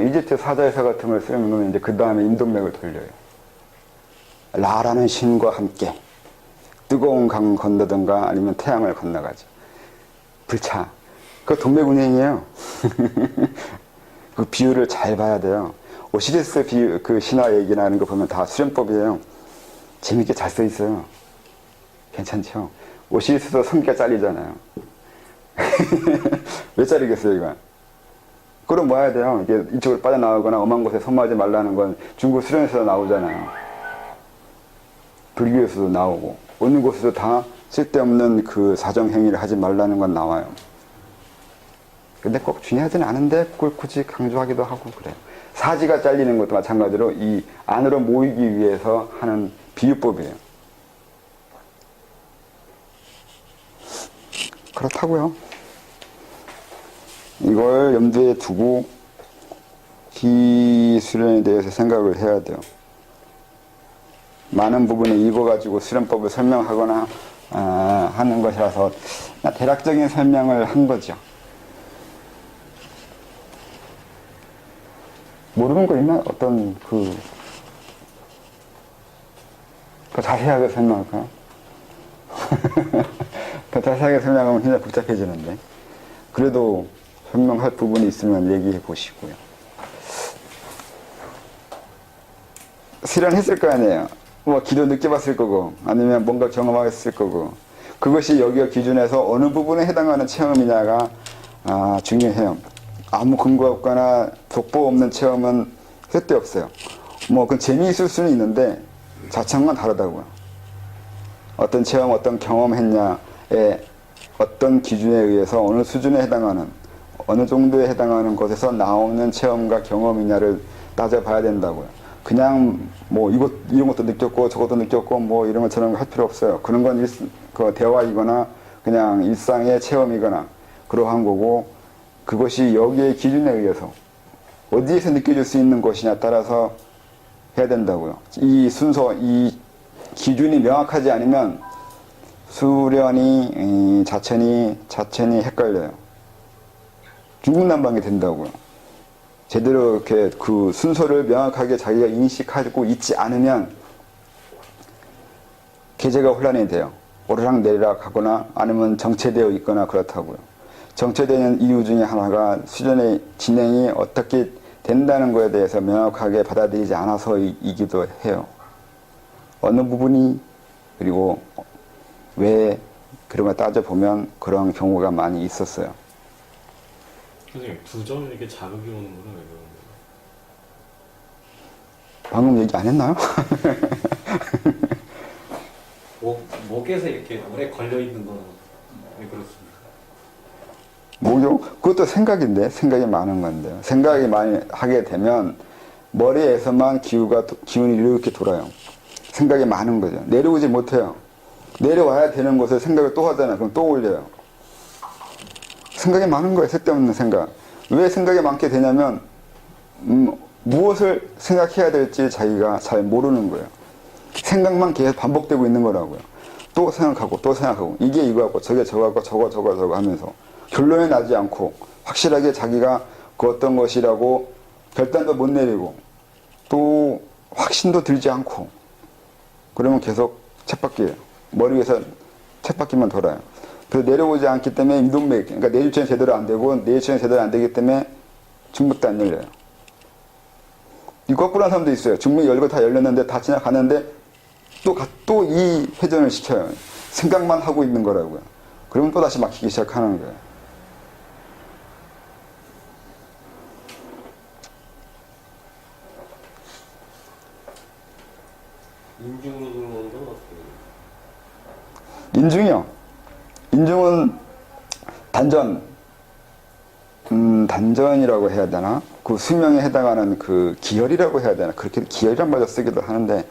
S1: 이집트 사자에서 같은 걸 쓰려면 이제 그 다음에 인동맥을 돌려요. 라라는 신과 함께 뜨거운 강 건너든가 아니면 태양을 건너가죠. 불차. 그거 동맥운행이에요. 그 비유를 잘 봐야 돼요. 오시리스 비유, 그 신화 얘기나 하는 거 보면 다 수련법이에요. 재밌게 잘 써 있어요. 괜찮죠? 오시리스도 성기가 잘리잖아요. 왜 잘리겠어요, 이거? 그럼 뭐 해야 돼요? 이게 이쪽으로 빠져나오거나 엄한 곳에 손마지 말라는 건 중국 수련에서 나오잖아요. 불교에서도 나오고, 어느 곳에서 다 쓸데없는 그 사정행위를 하지 말라는 건 나와요. 근데 꼭 중요하진 않은데 그걸 굳이 강조하기도 하고 그래요. 사지가 잘리는 것도 마찬가지로 이 안으로 모이기 위해서 하는 비유법이에요. 그렇다고요. 이걸 염두에 두고 기수련에 대해서 생각을 해야 돼요. 많은 부분을 읽어가지고 수련법을 설명하거나 하는 것이라서 대략적인 설명을 한 거죠. 모르는 거 있나? 어떤 더 자세하게 설명할까요? 더 자세하게 설명하면 굉장히 복잡해지는데 그래도 설명할 부분이 있으면 얘기해 보시고요. 수련했을 거 아니에요. 뭐 기도 느껴봤을 거고 아니면 뭔가 경험했을 거고 그것이 여기가 기준에서 어느 부분에 해당하는 체험이냐가 중요해요. 아무 근거 없거나 독보 없는 체험은 쓸데없어요. 뭐 그건 재미있을 수는 있는데 자체는 다르다고요. 어떤 체험, 어떤 경험했냐에 어떤 기준에 의해서 어느 수준에 해당하는 어느 정도에 해당하는 것에서 나오는 체험과 경험이냐를 따져봐야 된다고요. 그냥 뭐 이런 것도 느꼈고 저것도 느꼈고 뭐 이런 것처럼 할 필요 없어요. 그런 건 그 대화이거나 그냥 일상의 체험이거나 그러한 거고 그것이 여기의 기준에 의해서 어디에서 느껴질 수 있는 것이냐 따라서 해야 된다고요. 이 순서, 이 기준이 명확하지 않으면 수련이 자천이 헷갈려요. 중구난방이 된다고요. 제대로 이렇게 그 순서를 명확하게 자기가 인식하고 있지 않으면 계제가 혼란이 돼요. 오르락 내리락 하거나 아니면 정체되어 있거나 그렇다고요. 정체되는 이유 중에 하나가 수련의 진행이 어떻게 된다는 것에 대해서 명확하게 받아들이지 않아서이기도 해요. 어느 부분이 그리고 왜 그런 걸 따져보면 그런 경우가 많이 있었어요.
S5: 선생님, 두 점 이렇게 자극이 오는 거는 왜 그런 거예요?
S1: 방금 얘기 안 했나요?
S5: 목에서 이렇게 오래 걸려 있는 거는 왜 그렇습니까?
S1: 목욕? 그것도 생각인데, 생각이 많은 건데요. 생각이 많이 하게 되면 머리에서만 기운이 이렇게 돌아요. 생각이 많은 거죠. 내려오지 못해요. 내려와야 되는 곳을 생각을 또 하잖아요. 그럼 또 올려요. 생각이 많은 거예요. 쓸데없는 생각. 왜 생각이 많게 되냐면 무엇을 생각해야 될지 자기가 잘 모르는 거예요. 생각만 계속 반복되고 있는 거라고요. 또 생각하고 또 생각하고 이게 이거하고 저게 저거하고 저거 하면서 결론이 나지 않고 확실하게 자기가 그 어떤 것이라고 결단도 못 내리고 또 확신도 들지 않고 그러면 계속 쳇바퀴예요. 머리 위에서 쳇바퀴만 돌아요. 그래서 내려오지 않기 때문에 이동맥, 그러니까 내주체는 제대로 안 되고 내주체는 제대로 안 되기 때문에 중맥도 안 열려요. 이 거꾸로 한 사람도 있어요. 중맥 열고 다 열렸는데 다 지나가는데 또 이 회전을 시켜요. 생각만 하고 있는 거라고요. 그러면 또 다시 막히기 시작하는 거예요.
S2: 인중은 어떻게 해요?
S1: 인중이요. 인중은 단전이라고 해야 되나? 그 수명에 해당하는 그 기혈이라고 해야 되나? 그렇게 기혈이란 말로 쓰기도 하는데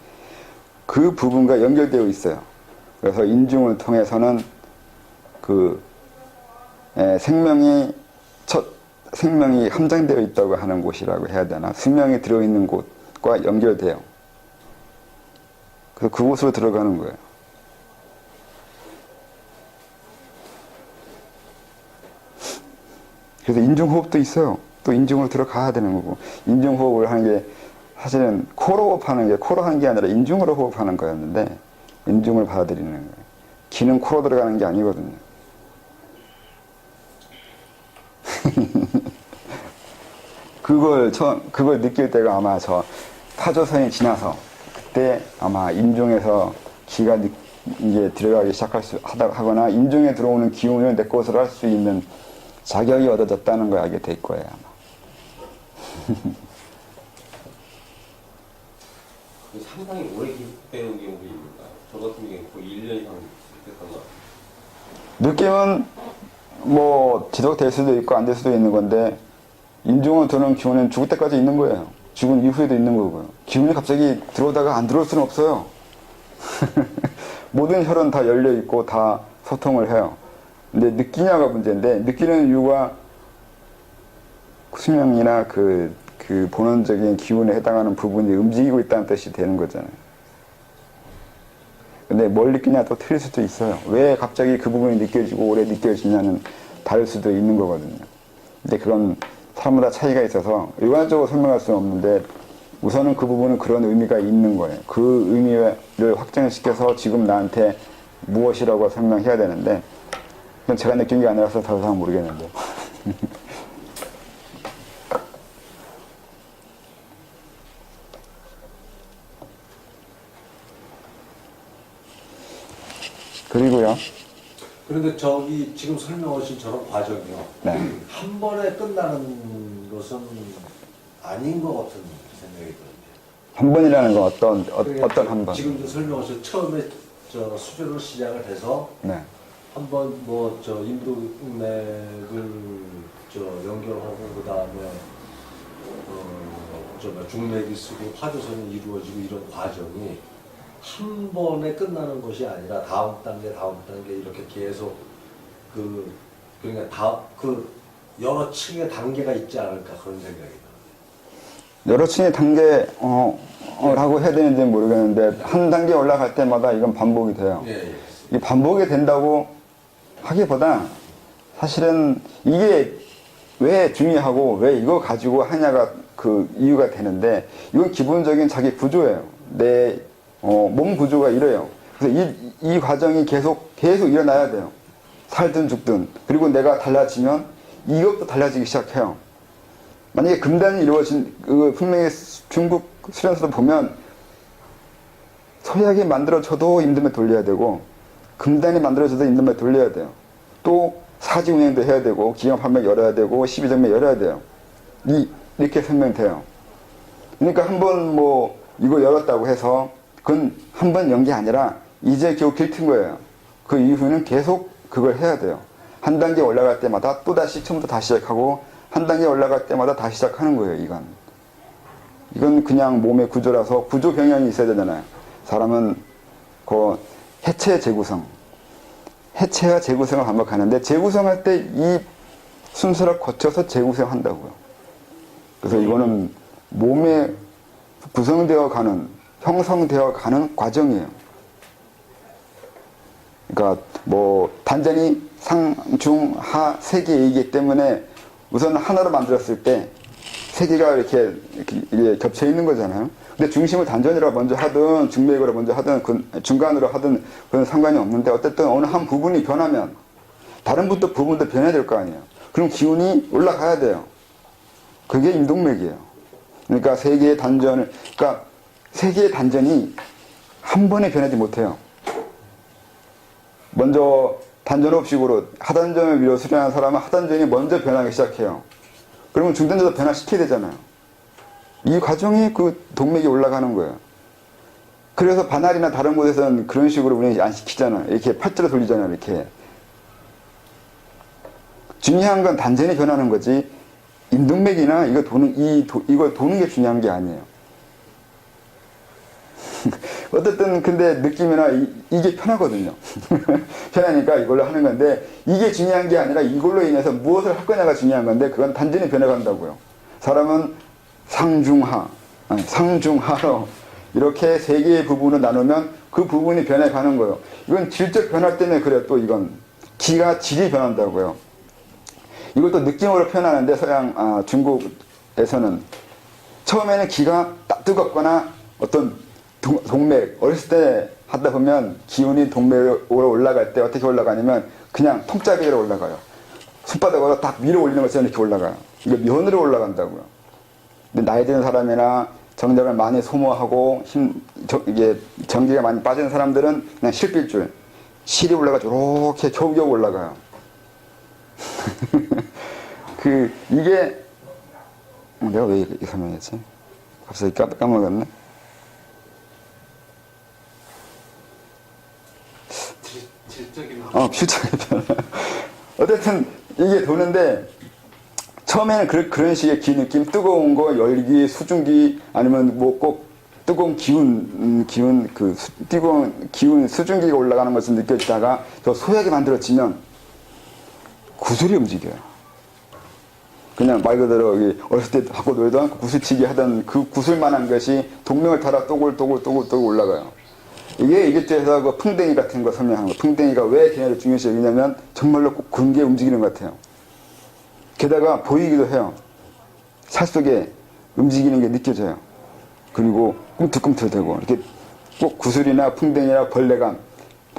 S1: 그 부분과 연결되어 있어요. 그래서 인중을 통해서는 생명이 함장되어 있다고 하는 곳이라고 해야 되나? 수명이 들어있는 곳과 연결돼요. 그래서 그곳으로 들어가는 거예요. 그래서 인중호흡도 있어요. 또 인중으로 들어가야 되는 거고 인중호흡을 하는 게 사실은 코로 호흡하는 게 코로 하는 게 아니라 인중으로 호흡하는 거였는데 인중을 받아들이는 거예요. 기는 코로 들어가는 게 아니거든요. 그걸 느낄 때가 아마 저 타조선이 지나서 그때 아마 인중에서 기가 이제 들어가기 하거나 인중에 들어오는 기운을 내 것으로 할 수 있는 자격이 얻어졌다는 걸 알게 될 거예요, 아마.
S2: 상당히 오래 기록되는 경우입니다. 저 같은 경우는 거의 1년 이상 기록됐던 것 같아요.
S1: 느낌은 뭐 지속될 수도 있고 안 될 수도 있는 건데 인중을 드는 기운은 죽을 때까지 있는 거예요. 죽은 이후에도 있는 거고요. 기운이 갑자기 들어오다가 안 들어올 수는 없어요. 모든 혈은 다 열려 있고 다 소통을 해요. 근데 느끼냐가 문제인데 느끼는 이유가 수명이나 그 본원적인 기운에 해당하는 부분이 움직이고 있다는 뜻이 되는 거잖아요. 근데 뭘 느끼냐 또 틀릴 수도 있어요. 왜 갑자기 그 부분이 느껴지고 오래 느껴지냐는 다를 수도 있는 거거든요. 근데 그건 사람마다 차이가 있어서 일관적으로 설명할 수는 없는데 우선은 그 부분은 그런 의미가 있는 거예요. 그 의미를 확정시켜서 지금 나한테 무엇이라고 설명해야 되는데 그건 제가 느낀 게 아니라서 더 이상 모르겠는데. 그리고요.
S3: 그런데 저기 지금 설명하신 저런 과정이요.
S1: 네.
S3: 한 번에 끝나는 것은 아닌 것 같은 생각이 들어요.
S1: 한 번이라는 건
S3: 그러니까
S1: 어떤 한 번?
S3: 지금 설명하신 처음에 저 수련을 시작을 해서
S1: 네.
S3: 한번 뭐 저 인두맥을 저 연결하고 그 다음에 중맥이 쓰고 파조선이 이루어지고 이런 과정이 한 번에 끝나는 것이 아니라 다음 단계 이렇게 계속 그러니까 여러 층의 단계가 있지 않을까 그런 생각이 들어요.
S1: 여러 층의 단계라고 해야 되는지 모르겠는데 한 단계 올라갈 때마다 이건 반복이 돼요.
S3: 예.
S1: 이 반복이 된다고 하기보다 사실은 이게 왜 중요하고 왜 이거 가지고 하냐가 그 이유가 되는데 이건 기본적인 자기 구조예요. 내 몸 구조가 이래요. 그래서 이 과정이 계속 일어나야 돼요. 살든 죽든. 그리고 내가 달라지면 이것도 달라지기 시작해요. 만약에 금단이 이루어진 분명히 중국 수련서도 보면 소약이 만들어져도 임금에 돌려야 되고 금단이 만들어져도 임금에 돌려야 돼요. 또 사지 운행도 해야 되고 기업 판매 열어야 되고 시비정매 열어야 돼요. 이렇게 설명돼요. 그러니까 한번 뭐 이거 열었다고 해서 그건 한 번 연 게 아니라 이제 겨우 길튼 거예요. 그 이후는 계속 그걸 해야 돼요. 한 단계 올라갈 때마다 또다시 처음부터 다시 시작하고 한 단계 올라갈 때마다 다시 시작하는 거예요. 이건 그냥 몸의 구조라서 구조 병형이 있어야 되잖아요. 사람은 그 해체 재구성, 해체와 재구성을 반복하는데 재구성할 때 이 순서를 거쳐서 재구성한다고요. 그래서 이거는 몸에 구성되어 가는, 형성되어 가는 과정이에요. 그러니까 뭐 단전이 상, 중, 하 세 개이기 때문에 우선 하나로 만들었을 때 세 개가 이렇게 겹쳐 있는 거잖아요. 근데 중심을 단전이라 먼저 하든 중맥으로 먼저 하든 중간으로 하든 그건 상관이 없는데 어쨌든 어느 한 부분이 변하면 다른 부분도 변해야 될 거 아니에요. 그럼 기운이 올라가야 돼요. 그게 임동맥이에요. 그러니까 세 개의 단전을, 그러니까 세 개의 단전이 한 번에 변하지 못해요. 먼저 단전업식으로 하단전을 위로 수련한 사람은 하단전이 먼저 변하기 시작해요. 그러면 중단전도 변화시켜야 되잖아요. 이 과정이 그 동맥이 올라가는 거예요. 그래서 반할이나 다른 곳에서는 그런 식으로 운행 안 시키잖아요. 이렇게 팔자로 돌리잖아요. 이렇게. 중요한 건 단전이 변하는 거지 임동맥이나 이거 도는 게 중요한 게 아니에요. 어쨌든 근데 느낌이나 이게 편하거든요. 편하니까 이걸로 하는 건데 이게 중요한 게 아니라 이걸로 인해서 무엇을 할 거냐가 중요한 건데 그건 단전이 변해간다고요. 사람은 상중하로 이렇게 세 개의 부분을 나누면 그 부분이 변해가는 거예요. 이건 질적 변화 때문에 그래요. 또 이건 기가 질이 변한다고요. 이것도 느낌으로 표현하는데 중국에서는 처음에는 기가 뜨겁거나 어떤 동맥, 어렸을 때 하다 보면 기운이 동맥으로 올라갈 때 어떻게 올라가냐면 그냥 통짜리로 올라가요. 손바닥으로 딱 위로 올리는 것처럼 이렇게 올라가요. 이게 면으로 올라간다고요. 근데 나이 드는 사람이나 정력을 많이 소모하고 이게 전기가 많이 빠지는 사람들은 그냥 실빌줄, 실이 올라가지고 이렇게 겨우겨우 올라가요. 이게 내가 왜 이렇게 설명했지? 갑자기 까먹었네. 필적인 변화. 어쨌든 이게 도는데 처음에는 그런 식의 기 느낌, 뜨거운 거, 열기, 수증기 아니면 뭐 꼭 뜨거운 뜨거운 기운, 수증기가 올라가는 것을 느껴지다가 더 소약이 만들어지면 구슬이 움직여요. 그냥 말 그대로 어렸을 때 갖고 놀던 구슬치기 하던 그 구슬만한 것이 동맥을 타다 또골 올라가요. 이게 저에서 그 풍뎅이 같은 거 설명하는 거. 풍뎅이가 왜 걔네를 중요시 여기냐면 정말로 꼭 그런 게 움직이는 것 같아요. 게다가 보이기도 해요. 살 속에 움직이는 게 느껴져요. 그리고 꿈틀꿈틀대고 이렇게 꼭 구슬이나 풍뎅이나 벌레가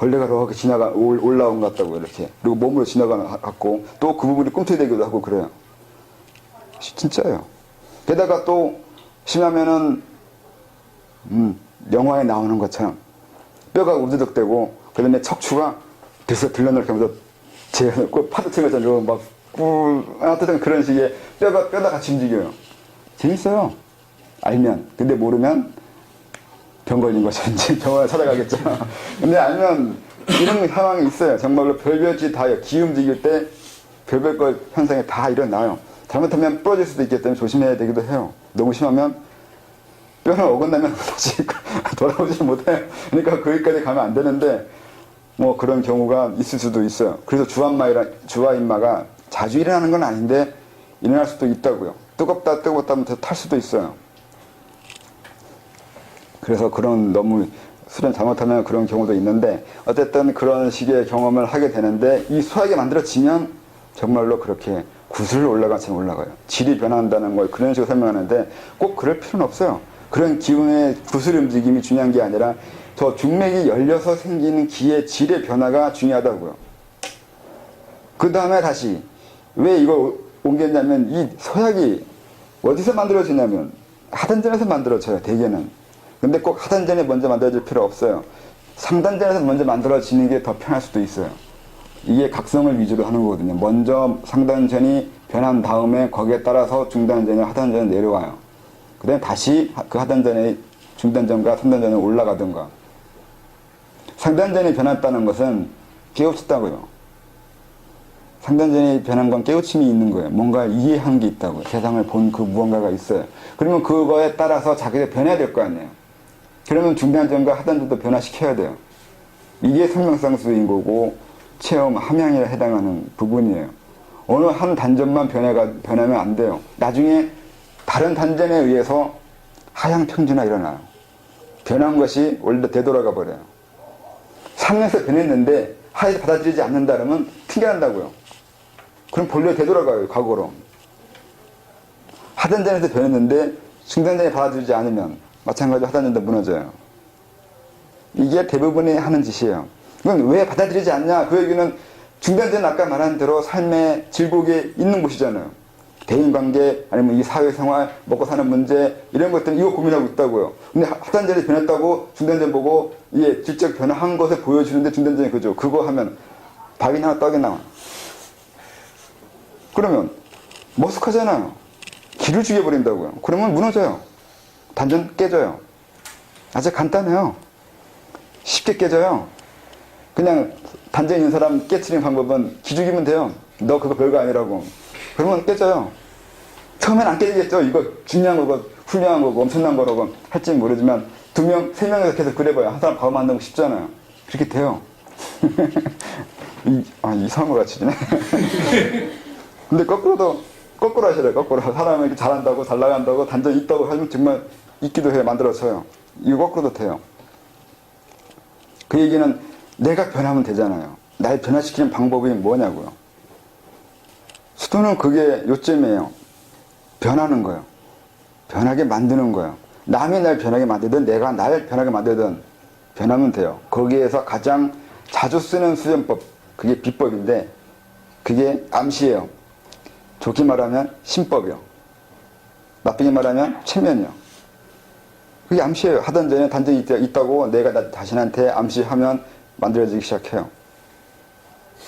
S1: 이렇게 올라온 것 같다고 이렇게. 그리고 몸으로 지나가는 것 같고 또 그 부분이 꿈틀대기도 하고 그래요. 진짜예요. 게다가 또 심하면은 영화에 나오는 것처럼 뼈가 우드덕대고 그 다음에 척추가 들썩들썩 하면서 파도치는 것처럼 막 어쨌든 그런 식의 뼈가 같이 움직여요. 재밌어요. 알면. 근데 모르면 병 걸린 것처럼 이제 병원에 찾아가겠죠. 근데 알면 이런 상황이 있어요. 정말로 별별짓 다 기 움직일 때 별별 것 현상이 다 일어나요. 잘못하면 부러질 수도 있기 때문에 조심해야 되기도 해요. 너무 심하면 뼈를 어긋나면 다시 돌아오지 못해요. 그러니까 거기까지 가면 안 되는데 뭐 그런 경우가 있을 수도 있어요. 그래서 주화인마가 자주 일어나는 건 아닌데 일어날 수도 있다고요. 뜨겁다 하면 탈 수도 있어요. 그래서 너무 수련 잘못하면 그런 경우도 있는데 어쨌든 그런 식의 경험을 하게 되는데 이 소화기 만들어지면 정말로 그렇게 구슬 올라가처럼 올라가요. 질이 변한다는 걸 그런 식으로 설명하는데 꼭 그럴 필요는 없어요. 그런 기운의 구슬 움직임이 중요한 게 아니라 저 중맥이 열려서 생기는 기의 질의 변화가 중요하다고요. 그 다음에 다시 왜 이걸 옮겼냐면 이 서약이 어디서 만들어지냐면 하단전에서 만들어져요. 대개는 근데 꼭 하단전이 먼저 만들어질 필요 없어요. 상단전에서 먼저 만들어지는 게 더 편할 수도 있어요. 이게 각성을 위주로 하는 거거든요. 먼저 상단전이 변한 다음에 거기에 따라서 중단전이 하단전에 내려와요. 그 다음에 다시 그 하단전이 중단전과 상단전에 올라가든가. 상단전이 변했다는 것은 깨우쳤다고요. 상단전이 변한 건 깨우침이 있는 거예요. 뭔가 이해하는 게 있다고요. 세상을 본 그 무언가가 있어요. 그러면 그거에 따라서 자기가 변해야 될 거 아니에요. 그러면 중단전과 하단전도 변화시켜야 돼요. 이게 생명상수인 거고 체험, 함양에 해당하는 부분이에요. 어느 한 단전만 변하면 안 돼요. 나중에 다른 단전에 의해서 하향 평준화 일어나요. 변한 것이 원래 되돌아가 버려요. 상에서 변했는데 하에서 받아들이지 않는다면 튕겨난다고요. 그럼 본래 되돌아가요, 과거로. 하단전에서 변했는데 중단전에 받아들이지 않으면 마찬가지로 하단전도 무너져요. 이게 대부분이 하는 짓이에요. 그럼 왜 받아들이지 않냐? 그 얘기는 중단전은 아까 말한 대로 삶의 질곡이 있는 곳이잖아요. 대인관계, 아니면 이 사회생활, 먹고 사는 문제, 이런 것들은 이거 고민하고 있다고요. 근데 하단전이 변했다고 중단전 보고 이게 질적 변화한 것을 보여주는데 중단전이 그죠. 그거 하면 밥이 나와 떡이 나와. 그러면 머쓱하잖아요. 기를 죽여버린다고요. 그러면 무너져요. 단전 깨져요. 아주 간단해요. 쉽게 깨져요. 그냥 단전에 있는 사람 깨트리는 방법은 기죽이면 돼요. 너 그거 별거 아니라고. 그러면 깨져요. 처음엔 안 깨지겠죠. 이거 중요한 거고 훌륭한 거고 엄청난 거라고 할지는 모르지만 2명, 3명에서 계속 그래봐요. 한 사람 바로 만들고 쉽잖아요. 그렇게 돼요. 이상한 거 같이 지네. 근데 거꾸로 하셔야 돼요. 거꾸로. 사람이 이렇게 잘한다고 잘 나간다고 단전이 있다고 하면 정말 있기도 해요. 만들어져요. 이거 거꾸로도 돼요. 그 얘기는 내가 변하면 되잖아요. 날 변화시키는 방법이 뭐냐고요. 수도는 그게 요점이에요. 변하는 거예요. 변하게 만드는 거예요. 남이 날 변하게 만들든 내가 날 변하게 만들든 변하면 돼요. 거기에서 가장 자주 쓰는 수련법, 그게 비법인데 그게 암시예요. 좋게 말하면 신법이요. 나쁘게 말하면 최면이요. 그게 암시예요. 하던 전에 단전이 있다고 내가 나 자신한테 암시하면 만들어지기 시작해요.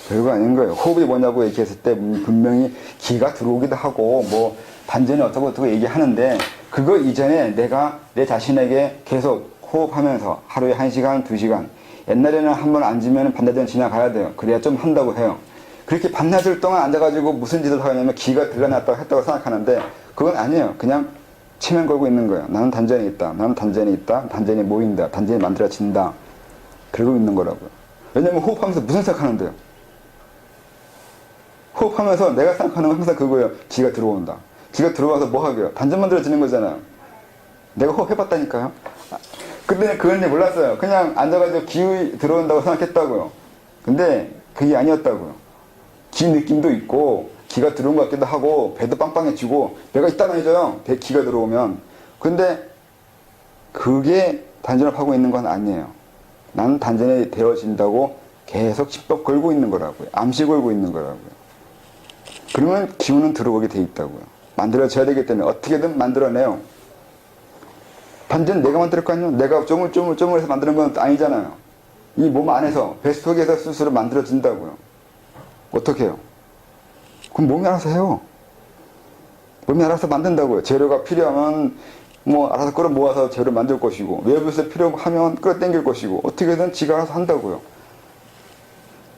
S1: 별거 아닌 거예요. 호흡이 뭐냐고 얘기했을 때 분명히 기가 들어오기도 하고 뭐 단전이 어떻고 얘기하는데 그거 이전에 내가 내 자신에게 계속 호흡하면서 하루에 1시간, 2시간 옛날에는 한 번 앉으면 반나절 지나가야 돼요. 그래야 좀 한다고 해요. 그렇게 반나절 동안 앉아가지고 무슨 짓을 하냐면 기가 들어갔다고 했다고 생각하는데 그건 아니에요. 그냥 체면 걸고 있는 거예요. 나는 단전이 있다. 나는 단전이 있다. 단전이 모인다. 단전이 만들어진다. 그러고 있는 거라고요. 왜냐면 호흡하면서 무슨 생각하는데요? 호흡하면서 내가 생각하는 건 항상 그거예요. 기가 들어온다. 기가 들어와서 뭐 하게요? 단전 만들어지는 거잖아요. 내가 호흡해봤다니까요. 근데 그건 몰랐어요. 그냥 앉아가지고 기 들어온다고 생각했다고요. 근데 그게 아니었다고요. 기 느낌도 있고 기가 들어온 것 같기도 하고 배도 빵빵해지고 배가 있다만해져요. 배 기가 들어오면. 근데 그게 단전을 하고 있는 건 아니에요. 나는 단전이 되어진다고 계속 집법 걸고 있는 거라고요. 암시 걸고 있는 거라고요. 그러면 기운은 들어오게 돼 있다고요. 만들어져야 되기 때문에 어떻게든 만들어내요. 단전 내가 만들 거 아니에요? 내가 쪼물쪼물해서 만드는 건 아니잖아요. 이 몸 안에서 뱃속에서 스스로 만들어진다고요. 어떻게 해요? 그럼 몸이 알아서 해요. 몸이 알아서 만든다고요. 재료가 필요하면 뭐 알아서 끌어 모아서 재료 만들 것이고 외부에서 필요하면 끌어 당길 것이고 어떻게든 지가 알아서 한다고요.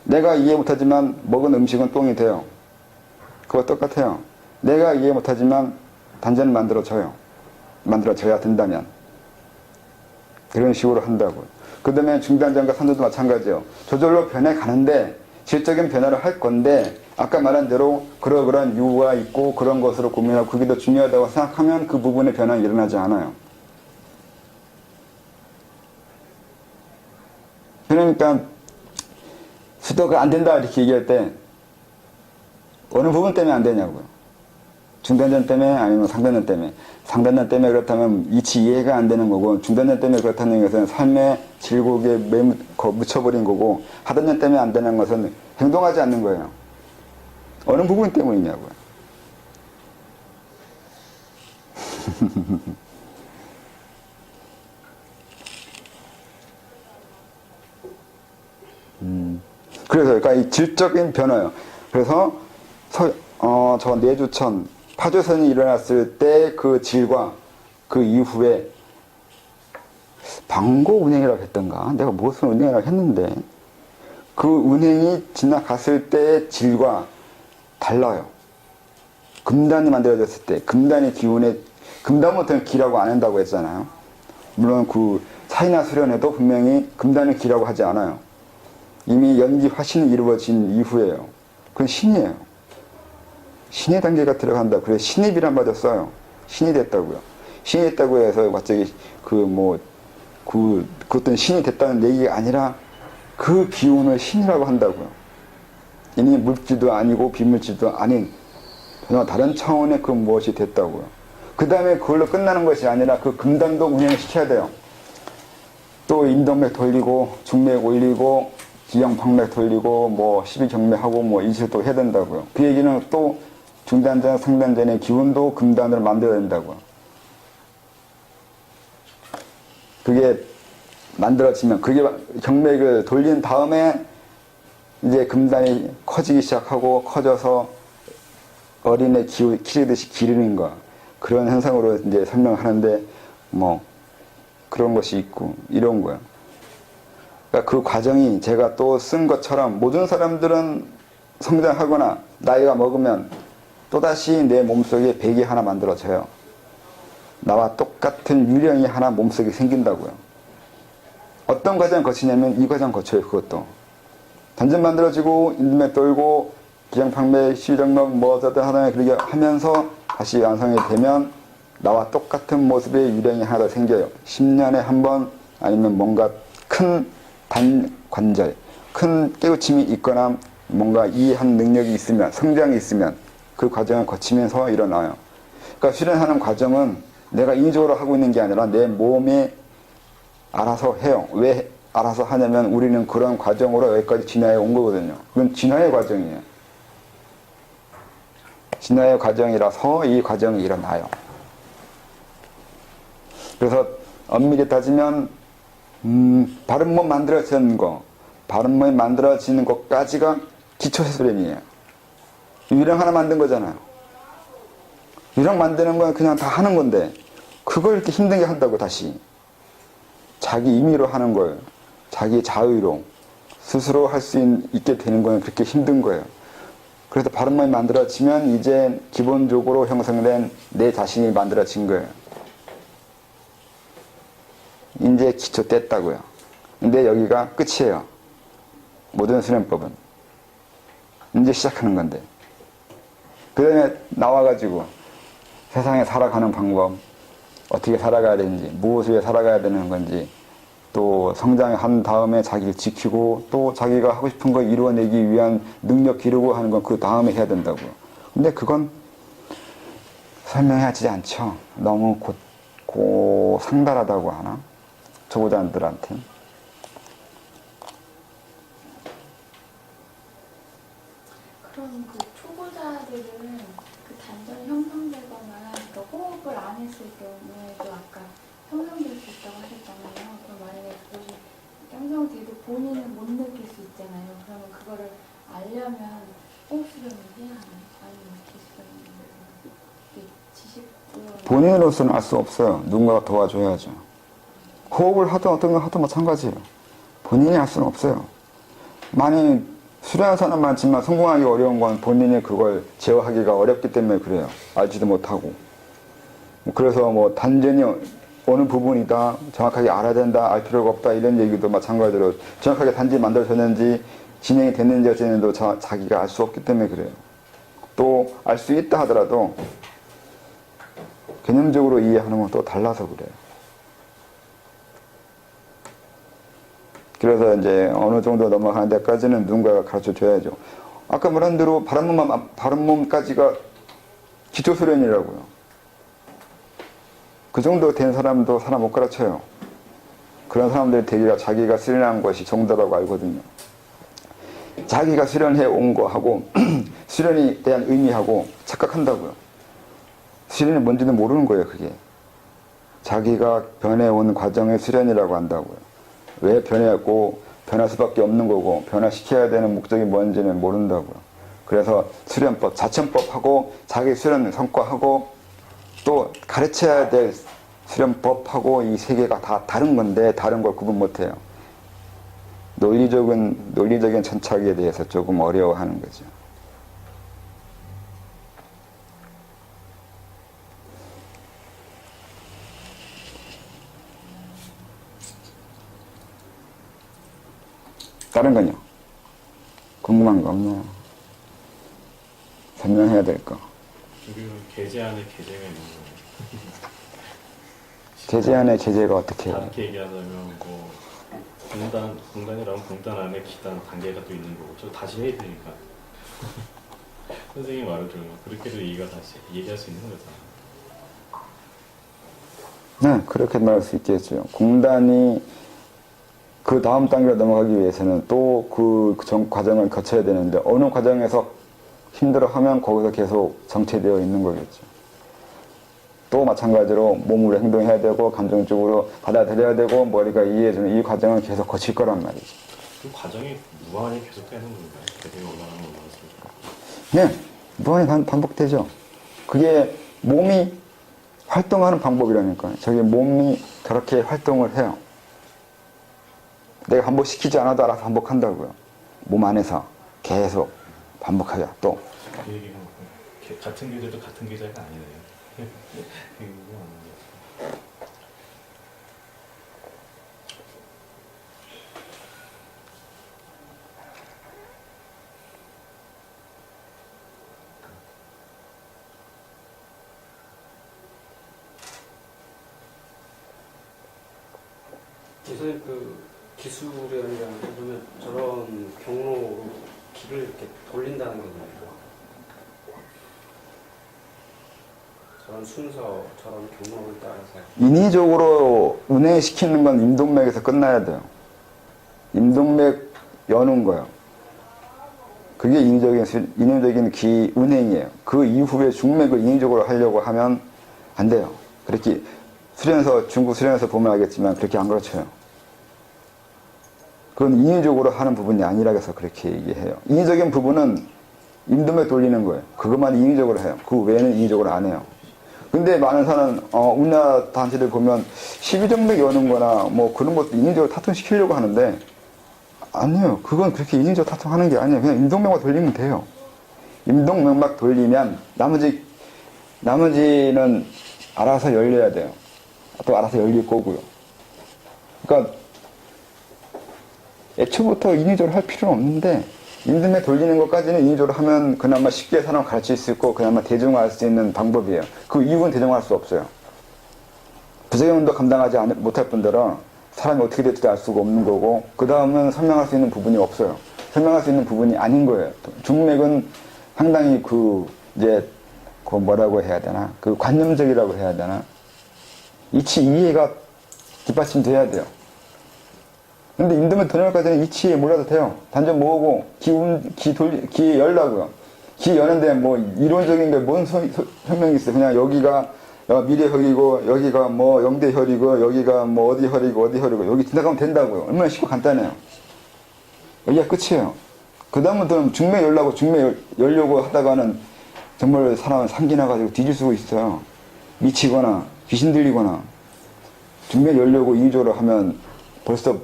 S1: 내가 이해 못하지만 먹은 음식은 똥이 돼요. 그거 똑같아요. 내가 이해 못하지만 단전을 만들어져요. 만들어져야 된다면. 그런 식으로 한다고요. 그 다음에 중단전과 상단도 마찬가지예요. 저절로 변해가는데 질적인 변화를 할 건데 아까 말한 대로 그러한 이유가 있고 그런 것으로 고민하고 그게 더 중요하다고 생각하면 그 부분의 변화는 일어나지 않아요. 그러니까 수도가 안 된다 이렇게 얘기할 때 어느 부분 때문에 안 되냐고요. 중단전 때문에 아니면 상단전 때문에. 상단전 때문에 그렇다면 이치 이해가 안 되는 거고 중단전 때문에 그렇다는 것은 삶의 질곡에 묻혀버린 거고 하단전 때문에 안 되는 것은 행동하지 않는 거예요. 어느 부분 때문이냐고요. 그래서 그러니까 이 질적인 변화예요. 그래서 저 내주천 파조선이 일어났을 때 그 질과 그 이후에 방고 운행이라고 했던가? 내가 무엇을 운행이라고 했는데 그 운행이 지나갔을 때의 질과 달라요. 금단이 만들어졌을 때 금단의 기운에 금단부터는 기라고 안 한다고 했잖아요. 물론 그 사이나 수련에도 분명히 금단은 기라고 하지 않아요. 이미 연기 화신이 이루어진 이후에요. 그건 신이에요. 신의 단계가 들어간다. 그래서 신입이란 말도 써요. 신이 됐다고요. 신이 됐다고 해서 갑자기 그것도 신이 됐다는 얘기가 아니라 그 기운을 신이라고 한다고요. 이미 물질도 아니고 비물질도 아닌 전혀 다른 차원의 그 무엇이 됐다고요. 그 다음에 그걸로 끝나는 것이 아니라 그 금단도 운영시켜야 돼요. 또 인동맥 돌리고 중맥 올리고 기형방맥 돌리고 뭐 12경맥하고 뭐 이실도 해야 된다고요. 그 얘기는 또 중단전 상단전의 기운도 금단으로 만들어야 된다고요. 그게 만들어지면 그게 경맥을 돌린 다음에 이제 금단이 커지기 시작하고 커져서 어린애 기르듯이 기르는 거 그런 현상으로 이제 설명하는데 뭐 그런 것이 있고 이런 거야. 그러니까 그 과정이 제가 또 쓴 것처럼 모든 사람들은 성장하거나 나이가 먹으면 또다시 내 몸속에 백이 하나 만들어져요. 나와 똑같은 유령이 하나 몸속에 생긴다고요. 어떤 과정을 거치냐면 이 과정 거쳐요. 그것도 단전 만들어지고 인두맥 돌고 기장방맥 시정맥 뭐 어쩌든 하나 그렇게 하면서 다시 완성이 되면 나와 똑같은 모습의 유령이 하나 더 생겨요. 10년에 한 번 아니면 뭔가 큰 단관절 큰 깨우침이 있거나 뭔가 이해한 능력이 있으면 성장이 있으면 그 과정을 거치면서 일어나요. 그러니까 수련하는 과정은 내가 인위적으로 하고 있는 게 아니라 내 몸이 알아서 해요. 왜 알아서 하냐면 우리는 그런 과정으로 여기까지 진화해 온 거거든요. 그건 진화의 과정이에요. 진화의 과정이라서 이 과정이 일어나요. 그래서 엄밀히 따지면 바른 몸 만들어지는 거, 바른 몸이 만들어지는 것까지가 기초수련이에요. 유령 하나 만든 거잖아요. 유령 만드는 건 그냥 다 하는 건데 그걸 이렇게 힘들게 한다고 다시 자기 임의로 하는 거예요. 자기 자의로 스스로 할 수 있게 되는 건 그렇게 힘든 거예요. 그래서 바른 몸이 만들어지면 이제 기본적으로 형성된 내 자신이 만들어진 거예요. 이제 기초 뗐다고요. 근데 여기가 끝이에요. 모든 수련법은. 이제 시작하는 건데. 그 다음에 나와가지고 세상에 살아가는 방법, 어떻게 살아가야 되는지, 무엇을 위해 살아가야 되는 건지, 또 성장한 다음에 자기를 지키고 또 자기가 하고 싶은 거 이루어내기 위한 능력 기르고 하는 건 그 다음에 해야 된다고요. 근데 그건 설명하지 않죠. 너무 상달하다고 하나? 초보자들한테.
S6: 그럼 그 초보자들은 그 단전이 형성되거나 그 호흡을 안 했을 경우에도 아까 형성될 수 있다고 하셨잖아요. 그럼 만약에 그것이 형성돼도 본인은 못 느낄 수 있잖아요. 그러면 그거를 알려면 호흡 수련을 해야 하나요? 아니면 기수련을 지식으로
S1: 본인으로서는 알 수 없어요. 누군가가 도와줘야죠. 호흡을 하든 어떤 걸 하든 마찬가지예요. 본인이 할 수는 없어요. 많이 수련하는 사람 많지만 성공하기 어려운 건 본인이 그걸 제어하기가 어렵기 때문에 그래요. 알지도 못하고. 그래서 뭐 단전이 어느 부분이다, 정확하게 알아야 된다, 알 필요가 없다 이런 얘기도 마찬가지로 정확하게 단지 만들어졌는지 진행이 됐는지 어쨌는지도 자기가 알 수 없기 때문에 그래요. 또 알 수 있다 하더라도 개념적으로 이해하는 건 또 달라서 그래요. 그래서 이제 어느 정도 넘어가는 데까지는 누군가가 가르쳐 줘야죠. 아까 말한 대로 바른 몸까지가 기초 수련이라고요. 그 정도 된 사람도 사람 못 가르쳐요. 그런 사람들이 되기가 자기가 수련한 것이 정도라고 알거든요. 자기가 수련해 온 거하고 수련에 대한 의미하고 착각한다고요. 수련이 뭔지는 모르는 거예요. 그게 자기가 변해온 과정의 수련이라고 한다고요. 왜 변해왔고 변할 수밖에 없는 거고 변화시켜야 되는 목적이 뭔지는 모른다고요. 그래서 수련법, 자천법하고 자기 수련 성과하고 또 가르쳐야 될 수련법하고 이 세 개가 다 다른 건데 다른 걸 구분 못해요. 논리적인 천착에 대해서 조금 어려워하는 거죠. 다른 건요? 궁금한 거 없나요? 설명해야 될 거.
S5: 우리는 계제 안에 계제가 있는 거예요.
S1: 제재 안에 제재가 어떻게 해요?
S5: 다르게 얘기하자면 뭐 공단이라면 공단 안에 기단 단계가 또 있는 거고 저 다시 해야 되니까 선생님 말을 들으면 그렇게도 얘기할 수 있는 거잖아요.
S1: 네, 그렇게 말할 수 있겠죠. 공단이 그 다음 단계로 넘어가기 위해서는 또 그 전 과정을 거쳐야 되는데 어느 과정에서 힘들어하면 거기서 계속 정체되어 있는 거겠죠. 또 마찬가지로 몸으로 행동해야 되고 감정적으로 받아들여야 되고 머리가 이해해주는 이 과정을 계속 거칠 거란 말이죠.
S5: 그 과정이 무한히 계속되는 건가요? 계속 올라가는 건가요?
S1: 네, 무한히 반복되죠. 그게 몸이 활동하는 방법이라니까요. 저기 몸이 그렇게 활동을 해요. 내가 반복시키지 않아도 알아서 반복한다고요. 몸 안에서 계속 반복하죠. 또
S5: 그 얘기는 같은 계제도 같은 계제가 아니네요. 그 얘기가 맞는 것 같아요.
S7: 선생님 그 기술이라는 그러면 저런 경로로 길을 이렇게 돌린다는 거잖아요. 저런 순서, 저런 경로를 따라서
S1: 인위적으로 운행시키는 건 임동맥에서 끝나야 돼요. 임동맥 여는 거예요. 그게 인위적인 기 운행이에요. 그 이후에 중맥을 인위적으로 하려고 하면 안 돼요. 그렇게 중국 수련에서 보면 알겠지만 그렇게 안 그렇죠. 그건 인위적으로 하는 부분이 아니라 해서 그렇게 얘기해요. 인위적인 부분은 임동맥 돌리는 거예요. 그것만 인위적으로 해요. 그 외에는 인위적으로 안 해요. 근데 많은 사람은 우리나라 단체들 보면 12정맥 여는 거나 뭐 그런 것도 인위적으로 타통시키려고 하는데 아니에요. 그건 그렇게 인위적으로 타통하는 게 아니에요. 그냥 임동맥만 돌리면 돼요. 임동맥만 돌리면 나머지는 알아서 열려야 돼요. 또 알아서 열릴 거고요. 그러니까 애초부터 인위적으로 할 필요는 없는데 임동맥 돌리는 것까지는 인위적으로 하면 그나마 쉽게 사람 가르칠 수 있고 그나마 대중화할 수 있는 방법이에요. 그 이후는 대중화할 수 없어요. 부작용도 감당하지 못할 뿐더러 사람이 어떻게 될지도 알 수가 없는 거고 그 다음은 설명할 수 있는 부분이 없어요. 설명할 수 있는 부분이 아닌 거예요. 중맥은 상당히 뭐라고 해야 되나 그 관념적이라고 해야 되나 이해가 뒷받침돼야 돼요. 근데 임동맥 도령까지는 이치에 몰라도 돼요. 단전 모으고 기 열라고요. 기 여는데 뭐 이론적인 게 뭔 설명이 있어요. 그냥 여기가 미래혈이고 여기가 뭐 영대혈이고 여기가 뭐 어디 혈이고 여기 지나가면 된다고요. 얼마나 쉽고 간단해요. 여기가 끝이에요. 그 다음부터는 중맥 열려고 하다가는 정말 사람은 상기 나가지고 뒤질 수가 있어요. 미치거나 귀신 들리거나 중맥 열려고 인위적으로 하면 벌써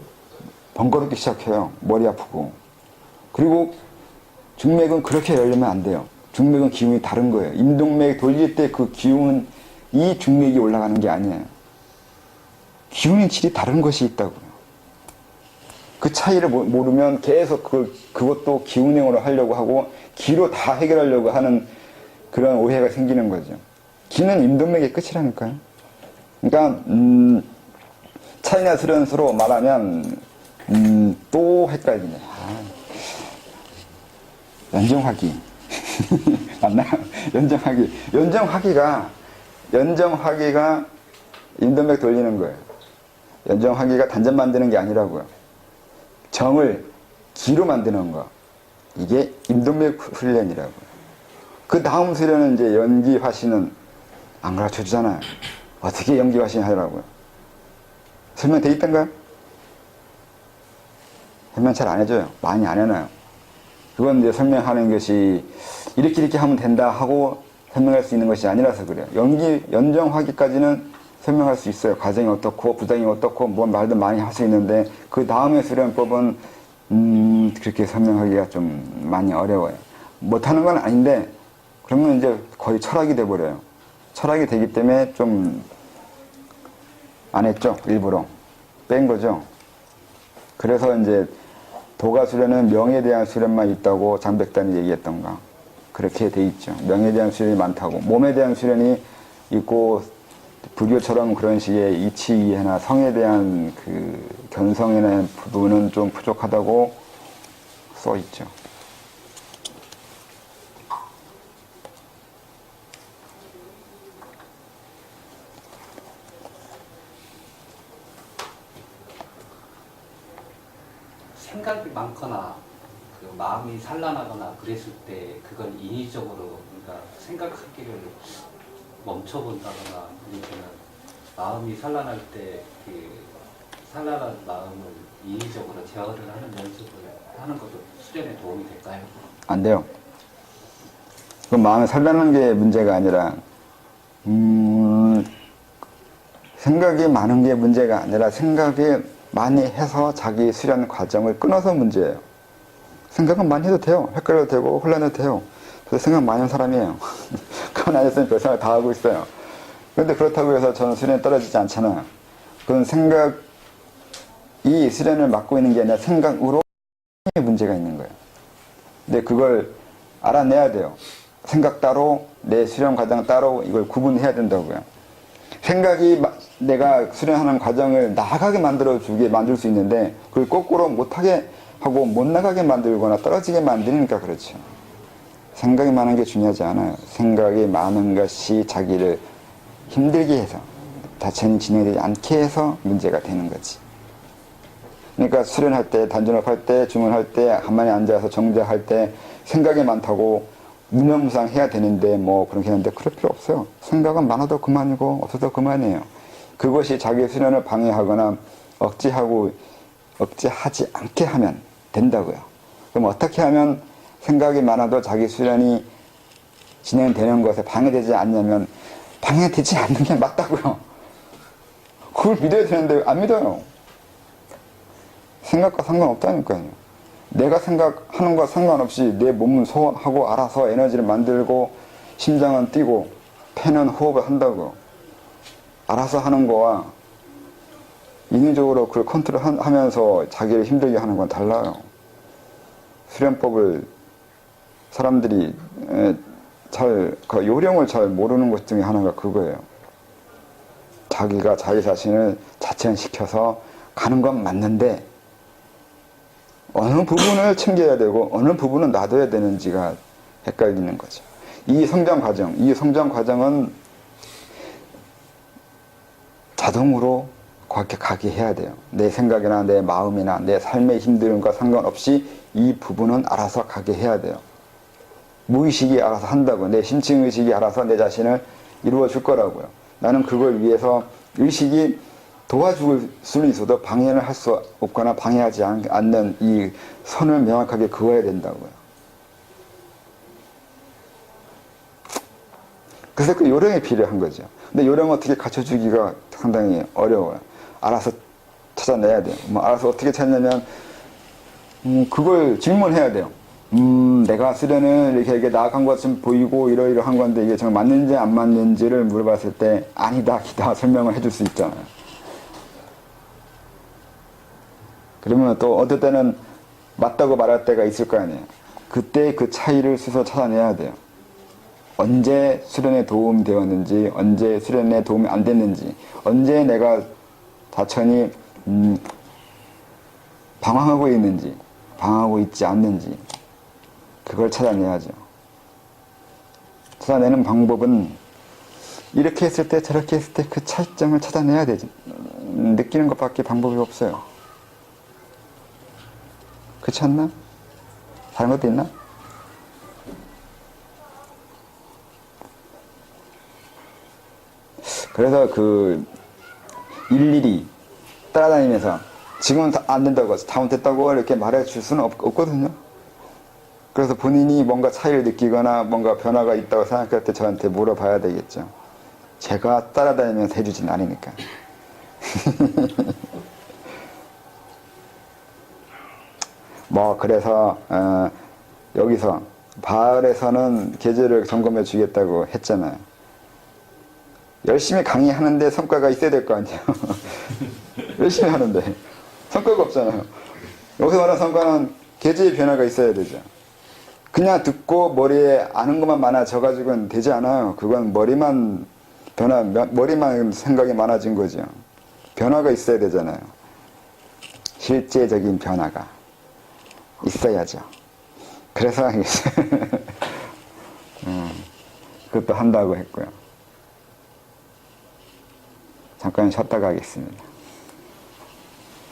S1: 번거롭기 시작해요. 머리 아프고. 그리고 중맥은 그렇게 열리면 안 돼요. 중맥은 기운이 다른 거예요. 임동맥 돌릴 때 그 기운은 이 중맥이 올라가는 게 아니에요. 기운의 질이 다른 것이 있다고요. 그 차이를 모르면 계속 그것도 기운행으로 하려고 하고 기로 다 해결하려고 하는 그런 오해가 생기는 거죠. 기는 임동맥의 끝이라니까요. 그러니까 차이나 수련수로 말하면 또 헷갈리네. 연정화기 맞나요? 연정화기가 임동맥 돌리는 거예요. 연정화기가 단전 만드는 게 아니라고요. 정을 기로 만드는 거. 이게 임동맥 훈련이라고요. 그 다음 수련은 이제 연기화신은 안 가르쳐 주잖아요. 어떻게 연기화신 하라고요? 설명돼 있던가요? 설명 잘 안 해줘요. 많이 안 해놔요. 그건 이제 설명하는 것이 이렇게 하면 된다 하고 설명할 수 있는 것이 아니라서 그래요. 연정하기까지는 설명할 수 있어요. 과정이 어떻고 부작용이 어떻고 뭔 말도 많이 할 수 있는데 그 다음에 수련법은 그렇게 설명하기가 좀 많이 어려워요. 못하는 건 아닌데 그러면 이제 거의 철학이 돼버려요. 철학이 되기 때문에 좀 안 했죠. 일부러 뺀 거죠. 그래서 이제 도가 수련은 명에 대한 수련만 있다고 장백단이 얘기했던가 그렇게 돼 있죠. 명에 대한 수련이 많다고 몸에 대한 수련이 있고 불교처럼 그런 식의 이치 이해나 성에 대한 그 견성에 대한 부분은 좀 부족하다고 써 있죠.
S8: 생각이 많거나 그 마음이 산란하거나 그랬을 때 그건 인위적으로 그러니까 생각하기를 멈춰본다거나 아니면 마음이 산란할 때 그 산란한 마음을 인위적으로 제어를 하는 연습을 하는 것도 수련에 도움이 될까요?
S1: 안 돼요. 그 마음에 산란하는 게 문제가 아니라 생각이 많은 게 문제가 아니라 생각이 많이 해서 자기 수련 과정을 끊어서 문제예요. 생각은 많이 해도 돼요. 헷갈려도 되고 혼란해도 돼요. 그래서 생각 많이 하는 사람이에요. 그건 아니었으면 별 생각 다 하고 있어요. 그런데 그렇다고 해서 저는 수련에 떨어지지 않잖아요. 그건 생각이 수련을 막고 있는 게 아니라 생각으로 문제가 있는 거예요. 근데 그걸 알아내야 돼요. 생각 따로 내 수련 과정 따로 이걸 구분해야 된다고요. 생각이 내가 수련하는 과정을 나아가게 만들 수 있는데 그걸 거꾸로 못하게 하고 못 나가게 만들거나 떨어지게 만드니까 그렇죠. 생각이 많은 게 중요하지 않아요. 생각이 많은 것이 자기를 힘들게 해서 자체는 진행되지 않게 해서 문제가 되는 거지. 그러니까 수련할 때, 단전업할 때, 주문할 때, 가만히 앉아서 정자할 때 생각이 많다고 무념무상 해야 되는데 뭐 그렇게 하는데 그럴 필요 없어요. 생각은 많아도 그만이고 없어도 그만이에요. 그것이 자기 수련을 방해하거나 억제하지 않게 하면 된다고요. 그럼 어떻게 하면 생각이 많아도 자기 수련이 진행되는 것에 방해되지 않냐면 방해되지 않는 게 맞다고요. 그걸 믿어야 되는데 안 믿어요. 생각과 상관없다니까요. 내가 생각하는 것 상관없이 내 몸은 소화하고 알아서 에너지를 만들고 심장은 뛰고 폐는 호흡을 한다고. 알아서 하는 거와 인위적으로 그걸 컨트롤하면서 자기를 힘들게 하는 건 달라요. 수련법을 사람들이 그 요령을 잘 모르는 것 중에 하나가 그거예요. 자기가 자기 자신을 자천시켜서 가는 건 맞는데 어느 부분을 챙겨야 되고 어느 부분은 놔둬야 되는지가 헷갈리는 거죠. 이 성장 과정은 자동으로 그렇게 가게 해야 돼요. 내 생각이나 내 마음이나 내 삶의 힘듦과 상관없이 이 부분은 알아서 가게 해야 돼요. 무의식이 알아서 한다고. 내 심층의식이 알아서 내 자신을 이루어 줄 거라고요. 나는 그걸 위해서 의식이 도와줄 수는 있어도 방해를 할 수 없거나 방해하지 않는 이 선을 명확하게 그어야 된다고요. 그래서 그 요령이 필요한 거죠. 근데 요령 어떻게 갖춰주기가 상당히 어려워요. 알아서 찾아내야 돼요. 알아서 어떻게 찾냐면 그걸 질문해야 돼요. 내가 수련을 이렇게 나아간 것처럼 보이고 이러이러한 건데 이게 정말 맞는지 안 맞는지를 물어봤을 때 아니다, 기다 설명을 해줄 수 있잖아요. 그러면 또 어떨 때는 맞다고 말할 때가 있을 거 아니에요. 그때 그 차이를 스스로 찾아내야 돼요. 언제 수련에 도움이 되었는지, 언제 수련에 도움이 안 됐는지, 언제 내가 자천이 방황하고 있는지, 방황하고 있지 않는지 그걸 찾아내야죠. 찾아내는 방법은 이렇게 했을 때 저렇게 했을 때 그 차이점을 찾아내야 되지. 느끼는 것밖에 방법이 없어요. 그렇지 않나? 다른 것도 있나? 그래서 그 일일이 따라다니면서 지금은 안 된다고 잘못됐다고 이렇게 말해 줄 수는 없거든요. 그래서 본인이 뭔가 차이를 느끼거나 뭔가 변화가 있다고 생각할 때 저한테 물어봐야 되겠죠. 제가 따라다니면서 해주진 않으니까. 뭐 그래서 여기서 바알에서는 계절을 점검해 주겠다고 했잖아요. 열심히 강의하는데 성과가 있어야 될 거 아니에요. 열심히 하는데 성과가 없잖아요. 여기서 말하는 성과는 계절의 변화가 있어야 되죠. 그냥 듣고 머리에 아는 것만 많아져가지고는 되지 않아요. 그건 머리만 생각이 많아진 거죠. 변화가 있어야 되잖아요. 실제적인 변화가 있어야죠. 그래서 그것도 한다고 했고요. 잠깐 쉬었다 가겠습니다.